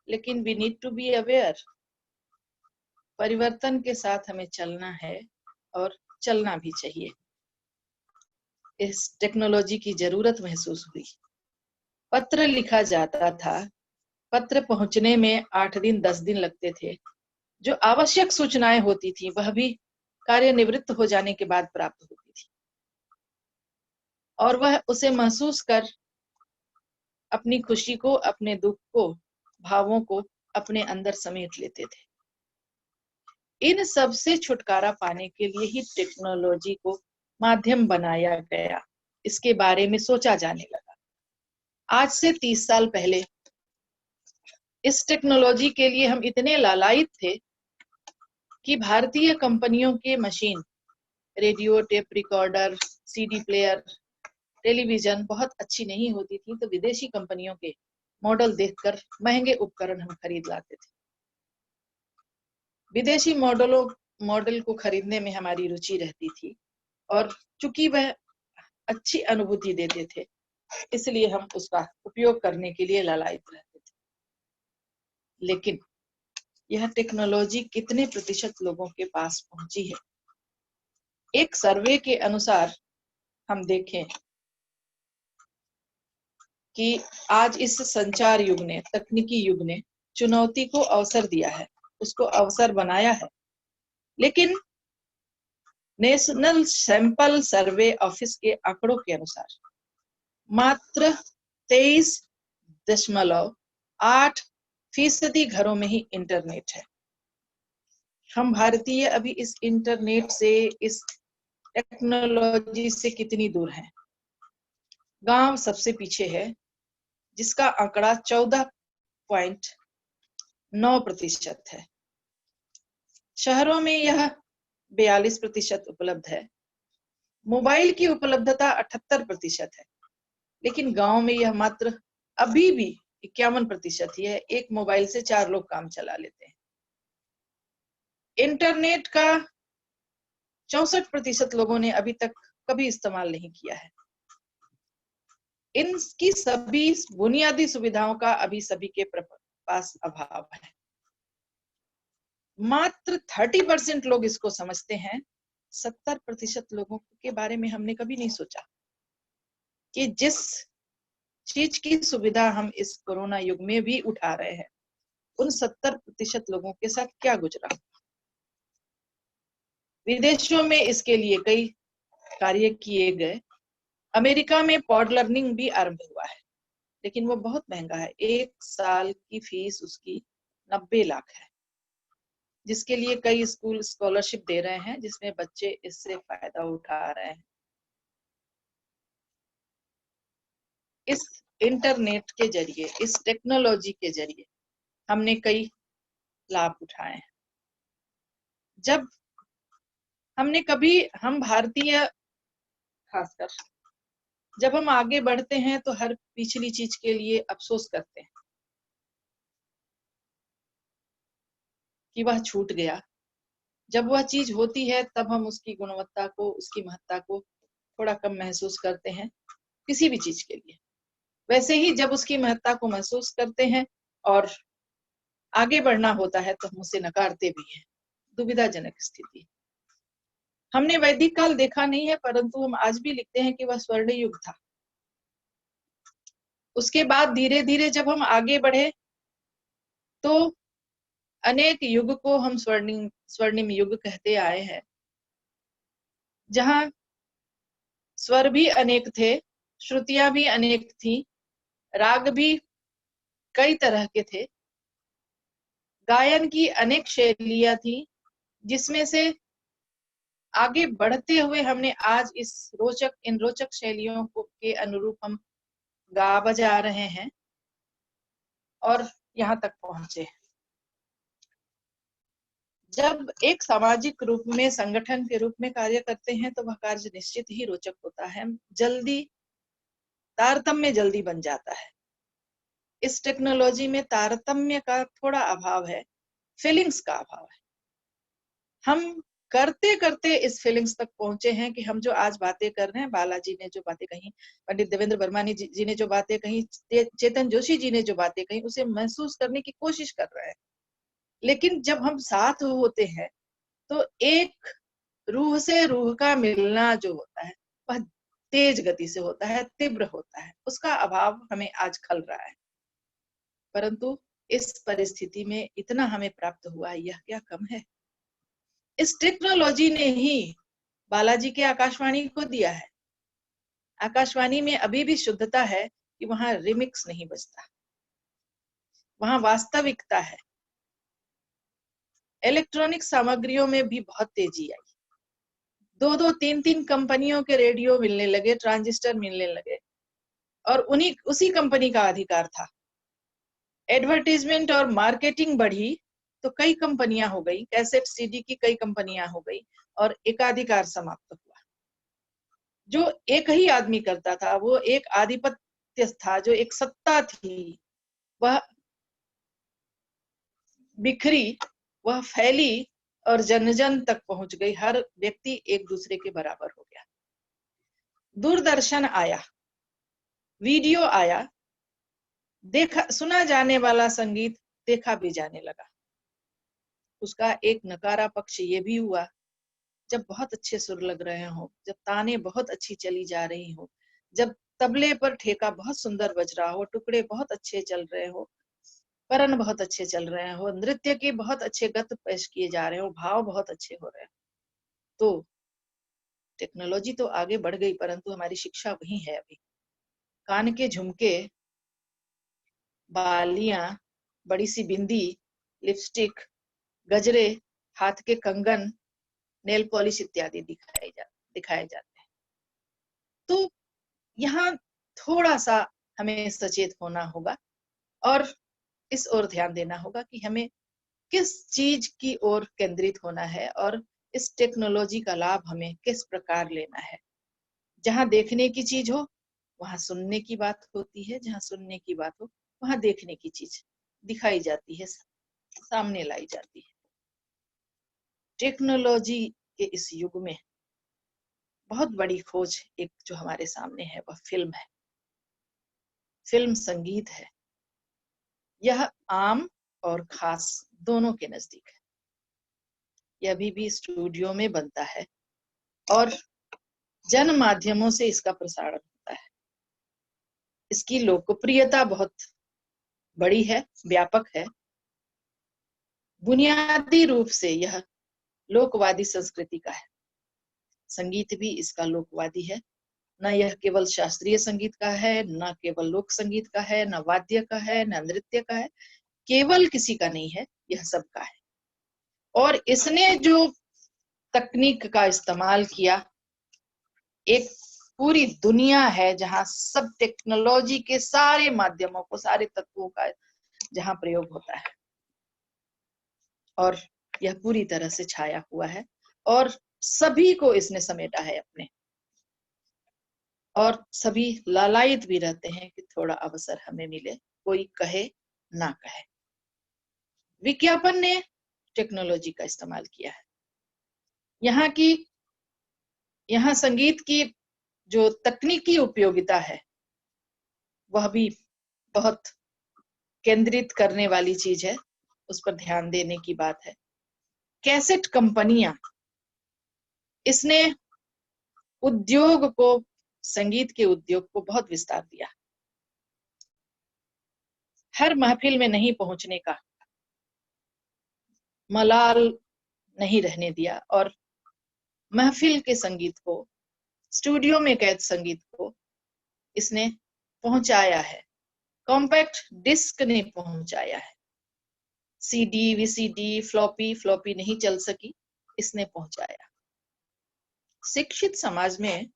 लेकिन we need to be aware. परिवर्तन के साथ हमें चलना है और चलना भी चाहिए। इस टेक्नोलॉजी की जरूरत महसूस हुई। पत्र लिखा जाता था, पत्र पहुंचने में 8 दिन 10 दिन लगते थे। जो आवश्यक सूचनाएं होती थी वह भी कार्यनिवृत्त हो जाने के बाद प्राप्त होती थी, और वह उसे महसूस कर अपनी खुशी को, अपने दुख को, भावों को अपने अंदर समेट लेते थे। इन सब से छुटकारा पाने के लिए ही टेक्नोलॉजी को माध्यम बनाया गया, इसके बारे में सोचा जाने लगा। आज से 30 साल पहले इस टेक्नोलॉजी के लिए हम इतने लालायित थे कि भारतीय कंपनियों के machine, radio, tape recorder, CD player, television बहुत अच्छी नहीं होती थी, तो विदेशी कंपनियों के मॉडल देखकर महंगे उपकरण हम खरीद लाते थे। विदेशी मॉडल को खरीदने में हमारी रुचि रहती थी, और चूंकि वह अच्छी अनुभूति देते थे, इसलिए हम उसका उपयोग करने के लिए लालायित रहते थे। लेकिन यह टेक्नोलॉजी कितने प्रतिशत लोगों के पास पहुंची है? एक सर्वे के अनुसार हम देखें कि आज इस संचार युग ने, तकनीकी युग ने चुनौती को अवसर दिया है, उसको अवसर बनाया है। लेकिन नेशनल सैंपल सर्वे ऑफिस के आंकड़ों के अनुसार मात्र 23.8% घरों में ही इंटरनेट है। हम भारतीय अभी इस इंटरनेट से, इस टेक्नोलॉजी से कितनी दूर हैं? गांव सबसे पीछे है, जिसका आंकड़ा 14.9% है। शहरों में यह 42% उपलब्ध है। मोबाइल की उपलब्धता 78% है, लेकिन गांव में यह मात्र अभी भी 51% ही है। एक मोबाइल से 4 लोग काम चला लेते हैं। इंटरनेट का 64% लोगों ने अभी तक कभी इस्तेमाल नहीं किया है। इनकी सभी बुनियादी सुविधाओं का अभी सभी के पास अभाव है। मात्र 30% लोग इसको समझते हैं। 70% लोगों के बारे में हमने कभी नहीं सोचा कि जिस चीज की सुविधा हम इस कोरोना युग में भी उठा रहे हैं, उन 70% लोगों के साथ क्या गुजरा। विदेशों में इसके लिए कई कार्य किए गए। अमेरिका में पॉड लर्निंग भी आरंभ हुआ है, लेकिन वो बहुत महंगा है। 1 साल की फीस उसकी 90 लाख है, जिसके लिए कई स्कूल स्कॉलरशिप दे रहे हैं, जिसमें बच्चे इससे फायदा उठा रहे हैं। इस इंटरनेट के जरिए, इस टेक्नोलॉजी के जरिए हमने कई लाभ उठाए हैं। जब हम भारतीय खासकर जब हम आगे बढ़ते हैं तो हर पिछली चीज के लिए अफसोस करते हैं कि वह छूट गया। जब वह चीज होती है तब हम उसकी गुणवत्ता को, उसकी महत्ता को थोड़ा कम महसूस करते हैं किसी भी चीज के लिए। वैसे ही जब उसकी महत्ता को महसूस करते हैं और आगे बढ़ना होता है तो हम उसे नकारते भी हैं। दुविधाजनक स्थिति। हमने वैदिक काल देखा नहीं है, परंतु हम आज भी लिखते हैं कि वह स्वर्ण युग था। उसके बाद धीरे धीरे जब हम आगे बढ़े तो अनेक युग को हम स्वर्णिम युग कहते आए हैं, जहां स्वर भी अनेक थे, श्रुतियां भी अनेक थी, राग भी कई तरह के थे, गायन की अनेक शैलियां थी, जिसमें से आगे बढ़ते हुए हमने आज इन रोचक शैलियों के अनुरूप हम गा बजा रहे हैं और यहाँ तक पहुंचे। जब एक सामाजिक रूप में, संगठन के रूप में कार्य करते हैं तो वह कार्य निश्चित ही रोचक होता है, जल्दी तारतम्य जल्दी बन जाता है। इस टेक्नोलॉजी में तारतम्य का थोड़ा अभाव है, फीलिंग्स का अभाव है। हम करते करते इस फीलिंग्स तक पहुंचे हैं कि हम जो आज बातें कर रहे हैं, बालाजी ने जो बातें कही, पंडित देवेंद्र वर्मानी जी ने जो बातें कही, चेतन जोशी जी ने जो बातें कही, उसे महसूस करने की कोशिश कर रहे हैं। लेकिन जब हम साथ होते हैं तो एक रूह से रूह का मिलना जो होता है वह तेज गति से होता है, तीव्र होता है। उसका अभाव हमें आज खल रहा है। परंतु इस परिस्थिति में इतना हमें प्राप्त हुआ, यह क्या कम है? इस टेक्नोलॉजी ने ही बालाजी के आकाशवाणी को दिया है। आकाशवाणी में अभी भी शुद्धता है कि वहां रिमिक्स नहीं बजता, वहां वास्तविकता है। इलेक्ट्रॉनिक सामग्रियों में भी बहुत तेजी आई। 2-2, 3-3 कंपनियों के रेडियो मिलने लगे, ट्रांजिस्टर मिलने लगे, और उसी कंपनी का अधिकार था। एडवर्टीजमेंट और मार्केटिंग बढ़ी तो कई कंपनियां हो गई, कैसेट सीडी की कई कंपनियां हो गई और एकाधिकार समाप्त हुआ। जो एक ही आदमी करता था, वो एक आधिपत्य था, जो एक सत्ता थी, वह बिखरी, वह फैली और जन जन तक पहुंच गई। हर व्यक्ति एक दूसरे के बराबर हो गया। दूरदर्शन आया, वीडियो आया, देखा सुना जाने वाला संगीत देखा भी जाने लगा। उसका एक नकारा पक्ष ये भी हुआ, जब बहुत अच्छे सुर लग रहे हो, जब ताने बहुत अच्छी चली जा रही हो, जब तबले पर ठेका बहुत सुंदर बज रहा हो, टुकड़े बहुत अच्छे चल रहे हो, परन बहुत अच्छे चल रहे हो, नृत्य के बहुत अच्छे गत पेश किए जा रहे हो, भाव बहुत अच्छे हो रहे हो, तो टेक्नोलॉजी तो आगे बढ़ गई, परंतु हमारी शिक्षा वही है अभी। कान के झुमके, बालियां, बड़ी सी बिंदी, लिपस्टिक, गजरे, हाथ के कंगन, नेल पॉलिश इत्यादि दिखाए जाते हैं। तो यहाँ थोड़ा सा हमें सचेत होना होगा और इस ओर ध्यान देना होगा कि हमें किस चीज की ओर केंद्रित होना है और इस टेक्नोलॉजी का लाभ हमें किस प्रकार लेना है। जहां देखने की चीज हो वहां सुनने की बात होती है, जहां सुनने की बात हो वहां देखने की चीज दिखाई जाती है, सामने लाई जाती है। टेक्नोलॉजी के इस युग में बहुत बड़ी खोज एक जो हमारे सामने है वह फिल्म है, फिल्म संगीत है। यह आम और खास दोनों के नजदीक है। यह अभी भी स्टूडियो में बनता है और जन माध्यमों से इसका प्रसारण होता है। इसकी लोकप्रियता बहुत बड़ी है, व्यापक है। बुनियादी रूप से यह लोकवादी संस्कृति का है। संगीत भी इसका लोकवादी है। न यह केवल शास्त्रीय संगीत का है, न केवल लोक संगीत का है, न वाद्य का है, न नृत्य का है, केवल किसी का नहीं है, यह सबका है। और इसने जो तकनीक का इस्तेमाल किया, एक पूरी दुनिया है जहां सब टेक्नोलॉजी के सारे माध्यमों को, सारे तत्वों का जहां प्रयोग होता है, और यह पूरी तरह से छाया हुआ है और सभी को इसने समेटा है अपने, और सभी लालायित भी रहते हैं कि थोड़ा अवसर हमें मिले, कोई कहे ना कहे। विज्ञापन ने टेक्नोलॉजी का इस्तेमाल किया है। यहाँ संगीत की जो तकनीकी उपयोगिता है वह भी बहुत केंद्रित करने वाली चीज है, उस पर ध्यान देने की बात है। कैसेट कंपनियां, इसने उद्योग को, संगीत के उद्योग को बहुत विस्तार दिया। हर महफिल में नहीं पहुंचने का मलाल नहीं रहने दिया और महफिल के संगीत को, स्टूडियो में कैद संगीत को इसने पहुंचाया है। कॉम्पैक्ट डिस्क ने पहुंचाया है। सीडी, वीसीडी, फ्लॉपी नहीं चल सकी, इसने पहुंचाया। शिक्षित समाज में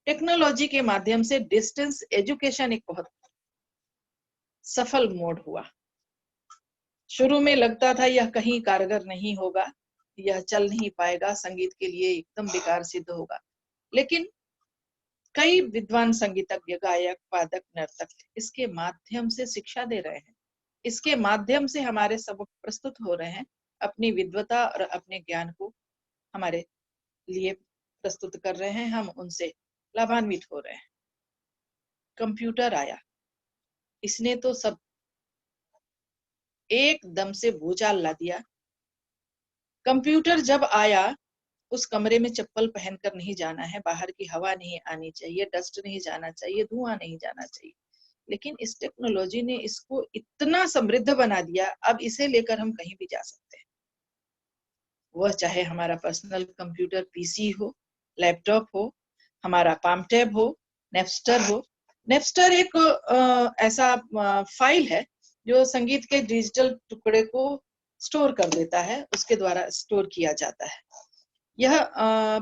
टेक्नोलॉजी के माध्यम से डिस्टेंस एजुकेशन एक बहुत सफल मोड हुआ। शुरू में लगता था यह कहीं कारगर नहीं होगा, यह चल नहीं पाएगा, संगीत के लिए एकदम बेकार सिद्ध होगा। लेकिन कई विद्वान संगीतज्ञ, गायक, वादक, नर्तक इसके माध्यम से शिक्षा दे रहे हैं, इसके माध्यम से हमारे सबक प्रस्तुत हो रहे हैं, अपनी विद्वता और अपने ज्ञान को हमारे लिए प्रस्तुत कर रहे हैं, हम उनसे लाभान्वित हो रहे हैं। कंप्यूटर आया, इसने तो सब एकदम से भूचाल ला दिया। कंप्यूटर जब आया, उस कमरे में चप्पल पहनकर नहीं जाना है, बाहर की हवा नहीं आनी चाहिए, डस्ट नहीं जाना चाहिए, धुआं नहीं जाना चाहिए। लेकिन इस टेक्नोलॉजी ने इसको इतना समृद्ध बना दिया, अब इसे लेकर हम कहीं भी जा सकते हैं। वह चाहे हमारा पर्सनल कंप्यूटर पीसी हो, लैपटॉप हो, हमारा पाम टैब हो, नेपस्टर हो। नेपस्टर एक ऐसा फाइल है जो संगीत के डिजिटल टुकड़े को स्टोर कर देता है, उसके द्वारा स्टोर किया जाता है। यह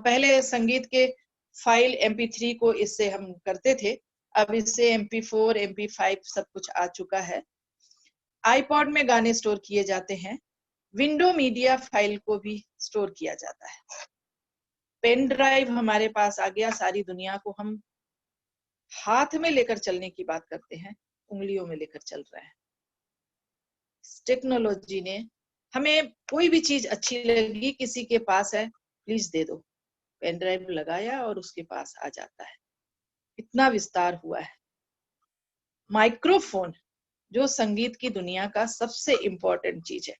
पहले संगीत के फाइल MP3 को इससे हम करते थे, अब इससे MP4, MP5 सब कुछ आ चुका है। आईपॉड में गाने स्टोर किए जाते हैं, विंडो मीडिया फाइल को भी स्टोर किया जाता है। पेन ड्राइव हमारे पास आ गया, सारी दुनिया को हम हाथ में लेकर चलने की बात करते हैं, उंगलियों में लेकर चल रहे हैं। टेक्नोलॉजी ने हमें कोई भी चीज अच्छी लगी, किसी के पास है, प्लीज दे दो, पेन ड्राइव लगाया और उसके पास आ जाता है। इतना विस्तार हुआ है। माइक्रोफोन जो संगीत की दुनिया का सबसे इंपॉर्टेंट चीज है।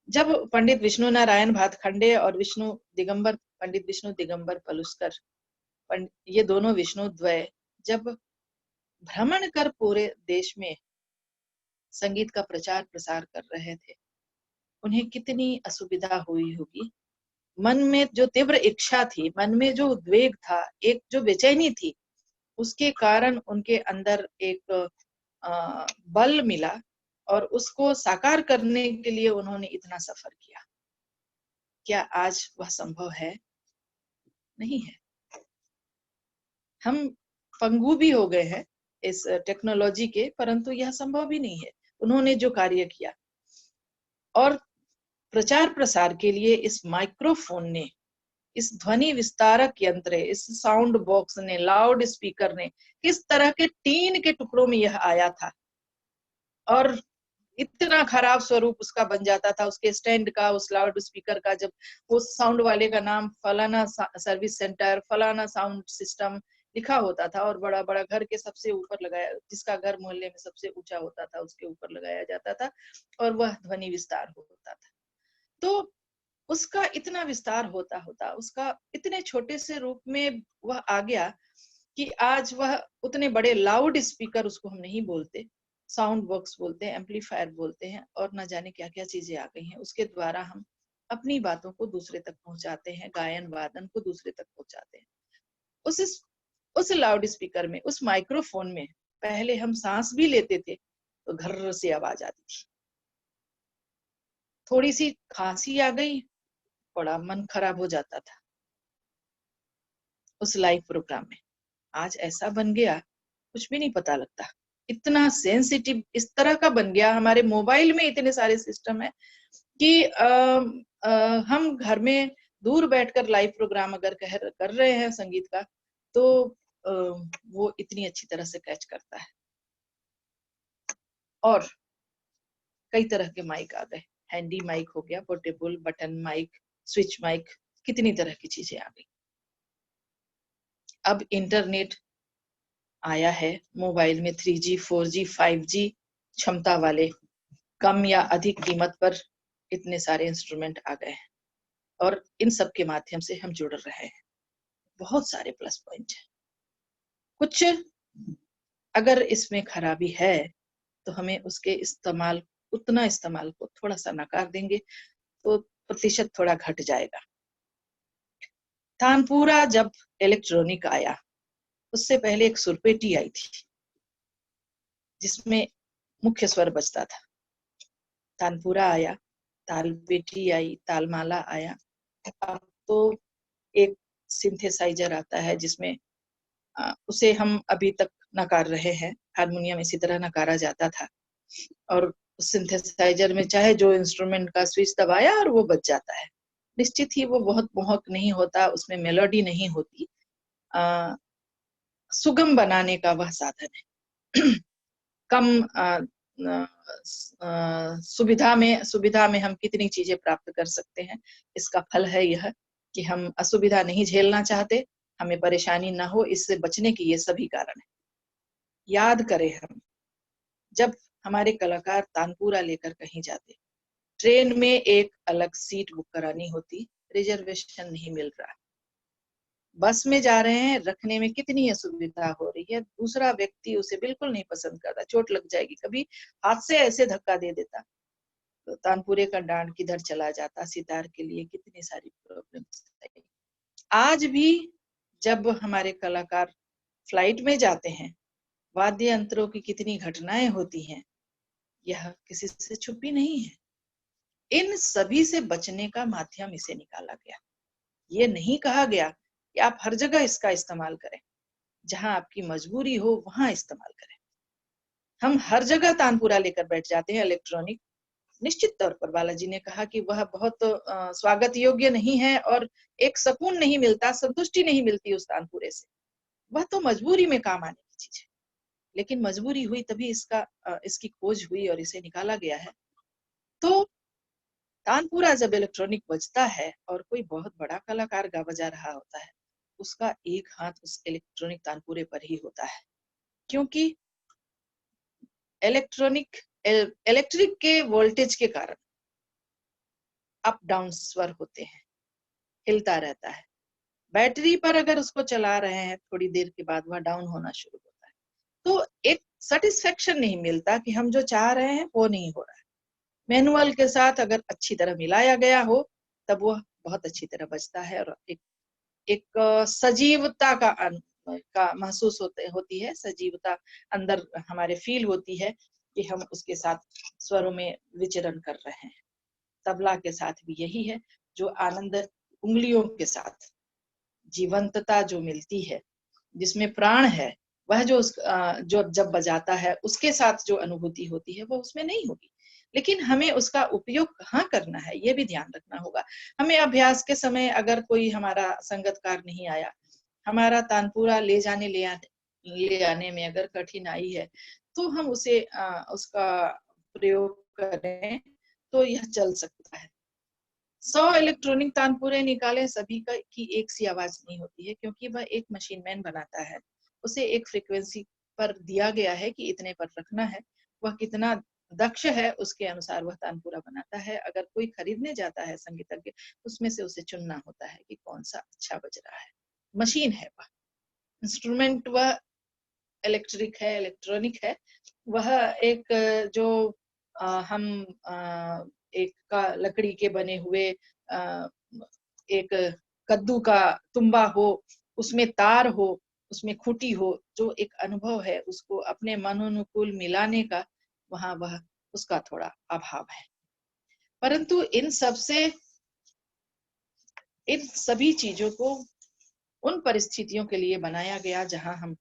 जब पंडित विष्णु नारायण भातखंडे और पंडित विष्णु दिगंबर पलुस्कर, ये दोनों विष्णु द्वय जब भ्रमण कर पूरे देश में संगीत का प्रचार प्रसार कर रहे थे, उन्हें कितनी असुविधा हुई होगी। मन में जो तीव्र इच्छा थी, मन में जो उद्वेग था, एक जो बेचैनी थी, उसके कारण उनके अंदर एक बल मिला और उसको साकार करने के लिए उन्होंने इतना सफर किया। क्या आज वह संभव है? नहीं है। हम पंगु भी हो गए हैं इस टेक्नोलॉजी के, परंतु यह संभव भी नहीं है। उन्होंने जो कार्य किया, और प्रचार प्रसार के लिए इस माइक्रोफोन ने, इस ध्वनि विस्तारक यंत्र, इस साउंड बॉक्स ने, लाउड स्पीकर ने, किस तरह के टीन के टुकड़ों में यह आया था और इतना खराब स्वरूप उसका बन जाता था, उसके स्टैंड का, उस लाउड स्पीकर का। जब उस साउंड वाले का नाम फलाना सर्विस सेंटर, फलाना साउंड सिस्टम लिखा होता था और बड़ा बड़ा घर के सबसे ऊपर लगाया, जिसका घर मोहल्ले में सबसे ऊंचा होता था उसके ऊपर लगाया जाता था और वह ध्वनि विस्तार होता था। तो उसका इतना विस्तार होता होता उसका इतने छोटे से रूप में वह आ गया कि आज वह उतने बड़े लाउड स्पीकर, उसको हम नहीं बोलते, साउंड बॉक्स बोलते हैं, एम्पलीफायर बोलते हैं, और न जाने क्या क्या चीजें आ गई हैं। उसके द्वारा हम अपनी बातों को दूसरे तक पहुंचाते हैं, गायन वादन को दूसरे तक पहुंचाते हैं। उस लाउड स्पीकर में, उस माइक्रोफोन में पहले हम सांस भी लेते थे तो घर से आवाज आती थी। थोड़ी सी खांसी आ गई, बड़ा मन खराब हो जाता था उस लाइव प्रोग्राम में। आज ऐसा बन गया, कुछ भी नहीं पता लगता, इतना सेंसिटिव इस तरह का बन गया। हमारे मोबाइल में इतने सारे सिस्टम है कि हम घर में दूर बैठकर लाइव प्रोग्राम अगर कर रहे हैं संगीत का, तो वो इतनी अच्छी तरह से कैच करता है। और कई तरह के माइक आ गए, हैंडी माइक हो गया, portable, button mic, switch mic, कितनी तरह की चीजें आ गई। अब इंटरनेट आया है, मोबाइल में 3G, 4G, 5G क्षमता वाले कम या अधिक कीमत पर इतने सारे इंस्ट्रूमेंट आ गए हैं और इन सब के माध्यम से हम जुड़ रहे हैं। बहुत सारे प्लस पॉइंट है। कुछ अगर इसमें खराबी है तो हमें उसके उतना इस्तेमाल को थोड़ा सा नकार देंगे तो प्रतिशत थोड़ा घट जाएगा। तानपुरा जब इलेक्ट्रॉनिक आया, उससे पहले एक सुरपेटी आई थी जिसमें मुख्य स्वर बजता था। तानपुरा आया, तालपेटी आई, तालमाला आया। अब तो एक सिंथेसाइजर आता है जिसमें उसे हम अभी तक नकार रहे हैं, हारमोनियम इसी तरह नकारा जाता था, और सिंथेसाइजर में चाहे जो इंस्ट्रूमेंट का स्विच दबाया और वो बज जाता है। निश्चित ही वो बहुत मोहक नहीं होता, उसमें मेलोडी नहीं होती। सुगम बनाने का वह साधन है। कम सुविधा में हम कितनी चीजें प्राप्त कर सकते हैं, इसका फल है यह कि हम असुविधा नहीं झेलना चाहते, हमें परेशानी ना हो, इससे बचने की ये सभी कारण है। याद करें हम, जब हमारे कलाकार तानपुरा लेकर कहीं जाते, ट्रेन में एक अलग सीट बुक करानी होती, रिजर्वेशन नहीं मिल रहा। बस में जा रहे हैं, रखने में कितनी असुविधा हो रही है, दूसरा व्यक्ति उसे बिल्कुल नहीं पसंद करता, चोट लग जाएगी, कभी हाथ से ऐसे धक्का दे देता तो तानपुरे का डांड किधर चला जाता, सितार के लिए कितनी सारी प्रॉब्लम्स। आज भी जब हमारे कलाकार फ्लाइट में जाते हैं, वाद्य यंत्रों की कितनी घटनाएं होती हैं, यह किसी से छुपी नहीं है। इन सभी से बचने का माध्यम इसे निकाला गया। ये नहीं कहा गया कि आप हर जगह इसका इस्तेमाल करें, जहां आपकी मजबूरी हो वहां इस्तेमाल करें। हम हर जगह तानपुरा लेकर बैठ जाते हैं इलेक्ट्रॉनिक। निश्चित तौर पर बालाजी ने कहा कि वह बहुत स्वागत योग्य नहीं है और एक सुकून नहीं मिलता, संतुष्टि नहीं मिलती उस तानपुरे से। वह तो मजबूरी में काम आने की चीज है, लेकिन मजबूरी हुई तभी इसकी खोज हुई और इसे निकाला गया है। तो तानपुरा जब इलेक्ट्रॉनिक बजता है और कोई बहुत बड़ा कलाकार गा बजा रहा होता है, उसका एक हाथ उस इलेक्ट्रॉनिक तानपुरे पर ही होता है, क्योंकि इलेक्ट्रिक के वोल्टेज के कारण अप डाउन स्वर होते हैं, हिलता रहता है। बैटरी पर अगर उसको चला रहे हैं, थोड़ी देर के बाद वह डाउन होना शुरू होता है, तो एक सेटिस्फेक्शन नहीं मिलता कि हम जो चाह रहे हैं वो नहीं हो रहा है। मैनुअल के साथ अगर अच्छी तरह मिलाया गया हो तब वह बहुत अच्छी तरह बजता है और एक सजीवता का महसूस होती है, सजीवता अंदर हमारे फील होती है कि हम उसके साथ स्वरों में विचरण कर रहे हैं। तबला के साथ भी यही है, जो आनंद उंगलियों के साथ जीवंतता जो मिलती है, जिसमें प्राण है, वह जो जब बजाता है उसके साथ जो अनुभूति होती है वो उसमें नहीं होगी। लेकिन हमें उसका उपयोग कहाँ करना है ये भी ध्यान रखना होगा। हमें अभ्यास के समय अगर कोई हमारा संगतकार नहीं आया, हमारा तानपुरा ले आने में अगर कठिनाई है, तो हम उसका प्रयोग करें तो यह चल सकता है। 100 इलेक्ट्रॉनिक तानपुरे निकालें, सभी की एक सी आवाज नहीं होती है, क्योंकि वह एक मशीन मैन बनाता है, उसे एक फ्रीक्वेंसी पर दिया गया है कि इतने पर रखना है। वह कितना दक्ष है उसके अनुसार वह तानपुरा बनाता है। अगर कोई खरीदने जाता है संगीतज्ञ, उसमें से उसे चुनना होता है कि कौन सा अच्छा बज रहा है। मशीन है वह, इंस्ट्रूमेंट वह इलेक्ट्रिक है, इलेक्ट्रॉनिक है। वह एक जो हम एक का लकड़ी के बने हुए एक कद्दू का तुम्बा हो, उसमें तार हो, उसमें खूंटी हो, जो एक अनुभव है उसको अपने मनोनुकूल मिलाने का, वहां वह उसका थोड़ा अभाव है। परंतु इन सभी चीजों को उन परिस्थितियों के लिए बनाया गया जहां हम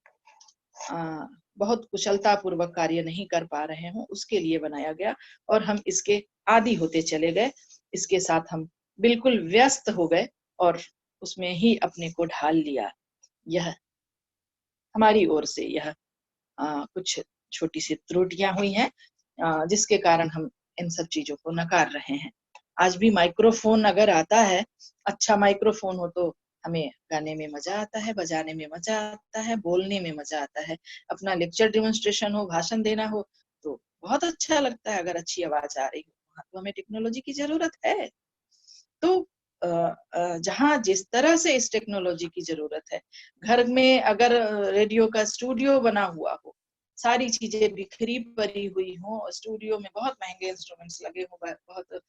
बहुत कुशलता पूर्वक कार्य नहीं कर पा रहे हों, उसके लिए बनाया गया और हम इसके आदी होते चले गए। इसके साथ हम बिल्कुल व्यस्त हो गए और उसमें ही अपने को ढाल लिया। यह हमारी ओर से यह कुछ छोटी सी त्रुटियां हुई हैं, जिसके कारण हम इन सब चीजों को नकार रहे हैं। आज भी माइक्रोफोन अगर आता है, अच्छा माइक्रोफोन हो, तो हमें गाने में मजा आता है, बजाने में मजा आता है, बोलने में मजा आता है। अपना लेक्चर डेमोन्स्ट्रेशन हो, भाषण देना हो, तो बहुत अच्छा लगता है अगर अच्छी आवाज आ रही हो। तो हमें टेक्नोलॉजी की जरूरत है। तो जहाँ जिस तरह से इस टेक्नोलॉजी की जरूरत है, घर में अगर रेडियो का स्टूडियो बना हुआ हो, सारी चीजें बिखरी पड़ी हुई हो, स्टूडियो में बहुत महंगे इंस्ट्रूमेंट्स लगे हो, बहुत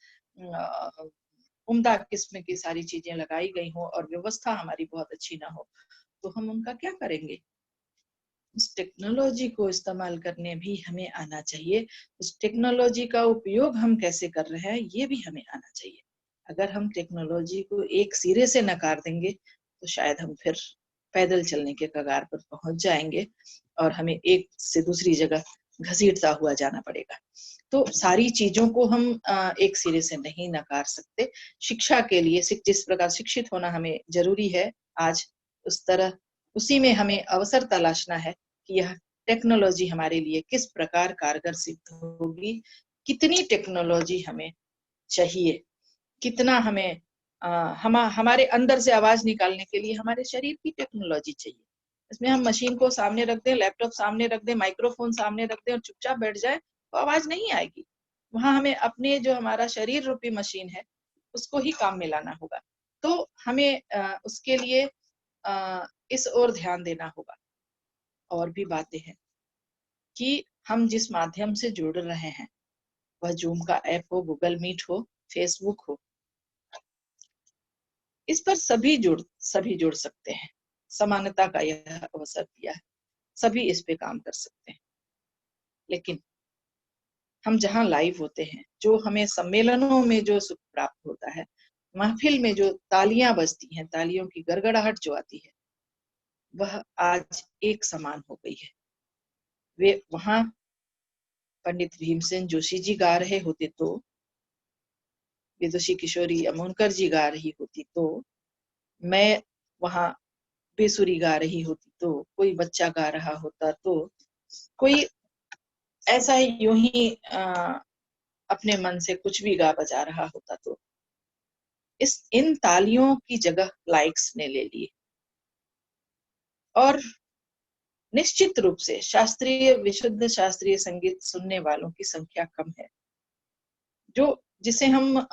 उम्दा किस्म की सारी चीजें लगाई गई हो और व्यवस्था हमारी बहुत अच्छी ना हो, तो हम उनका क्या करेंगे? उस टेक्नोलॉजी को इस्तेमाल करने भी हमें आना चाहिए। उस टेक्नोलॉजी का उपयोग हम कैसे कर रहे हैं ये भी हमें आना चाहिए। अगर हम टेक्नोलॉजी को एक सिरे से नकार देंगे तो शायद हम फिर पैदल चलने के कगार पर पहुंच जाएंगे और हमें एक से दूसरी जगह घसीटता हुआ जाना पड़ेगा। तो सारी चीजों को हम एक सिरे से नहीं नकार सकते। शिक्षा के लिए जिस प्रकार शिक्षित होना हमें जरूरी है आज, उस तरह उसी में हमें अवसर तलाशना है कि यह टेक्नोलॉजी हमारे लिए किस प्रकार कारगर सिद्ध होगी, कितनी टेक्नोलॉजी हमें चाहिए, कितना हमें हमारे अंदर से आवाज निकालने के लिए हमारे शरीर की टेक्नोलॉजी चाहिए। इसमें हम मशीन को सामने रख दें, लैपटॉप सामने रख दें, माइक्रोफोन सामने रख दें और चुपचाप बैठ जाए तो आवाज नहीं आएगी। वहां हमें अपने जो हमारा शरीर रूपी मशीन है उसको ही काम में लाना होगा। तो हमें उसके लिए इस ओर ध्यान देना होगा। और भी बातें हैं कि हम जिस माध्यम से जुड़ रहे हैं, वह जूम का ऐप हो, गूगल मीट हो, फेसबुक हो, इस पर सभी जुड़ सकते हैं। समानता का यह अवसर दिया है, सभी इस पे काम कर सकते हैं। लेकिन हम जहाँ लाइव होते हैं, जो हमें सम्मेलनों में जो सुख प्राप्त होता है, महफिल में जो तालियां बजती हैं, तालियों की गड़गड़ाहट जो आती है, वह आज एक समान हो गई है। वे वहां पंडित भीमसेन जोशी जी गा रहे होते तो, विदुषी किशोरी अमोनकर जी गा रही होती तो, मैं वहां बेसुरी गा रही होती तो, कोई बच्चा गा रहा होता तो, कोई ऐसा ही यूं ही अपने मन से कुछ भी गा बजा रहा होता तो, इन तालियों की जगह लाइक्स ने ले ली। और निश्चित रूप से विशुद्ध शास्त्रीय संगीत सुनने वालों की संख्या कम है। जिसे हम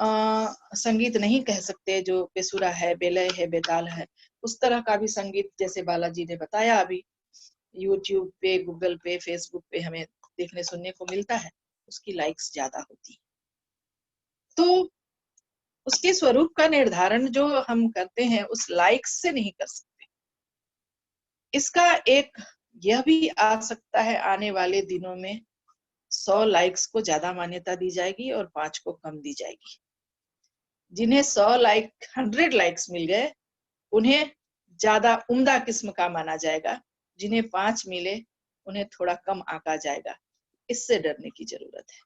संगीत नहीं कह सकते, जो बेसुरा है, बेलय है, बेताल है, उस तरह का भी संगीत जैसे बालाजी ने बताया अभी यूट्यूब पे, गूगल पे, फेसबुक पे हमें देखने सुनने को मिलता है, उसकी लाइक्स ज्यादा होती है। तो उसके स्वरूप का निर्धारण जो हम करते हैं उस लाइक्स से नहीं कर सकते। इसका एक यह भी आ सकता है आने वाले दिनों में 100 लाइक्स को ज्यादा मान्यता दी जाएगी और 5 को कम दी जाएगी। जिन्हें 100 लाइक्स मिल गए उन्हें ज्यादा उम्दा किस्म का माना जाएगा, जिन्हें 5 मिले उन्हें थोड़ा कम आंका जाएगा। इससे डरने की जरूरत है।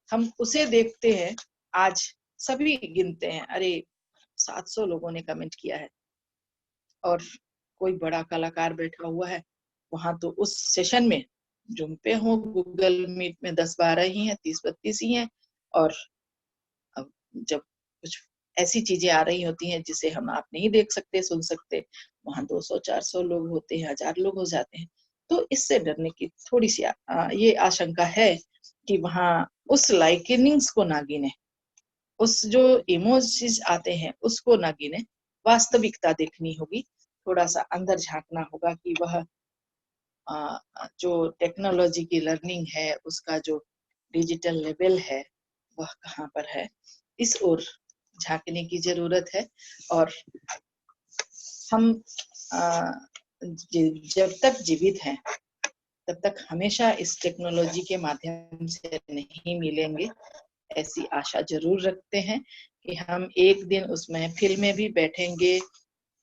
हम उसे देखते हैं, आज सभी गिनते हैं, अरे 700 लोगों ने कमेंट किया है और कोई बड़ा कलाकार बैठा हुआ है वहां, तो उस सेशन में जूम पे हो, गूगल मीट में 10-12 ही हैं, 30-32 ही हैं। और अब जब कुछ ऐसी चीजें आ रही होती हैं जिसे आप नहीं देख सकते, सुन सकते, वहां 200-400 लोग होते हैं, 1000 लोग हो जाते हैं। तो इससे डरने की थोड़ी सी ये आशंका है कि वहां उस लाइकनिंग्स को ना गिने, उस जो इमोजीज आते हैं उसको ना गिने, वास्तविकता देखनी होगी। थोड़ा सा अंदर झांकना होगा कि वह जो टेक्नोलॉजी की लर्निंग है, उसका जो डिजिटल लेवल है, वह कहाँ पर है, इस ओर झांकने की जरूरत है। और हम जब तक जीवित हैं तब तक हमेशा इस टेक्नोलॉजी के माध्यम से नहीं मिलेंगे, ऐसी आशा जरूर रखते हैं कि हम एक दिन उस महफिल में भी बैठेंगे,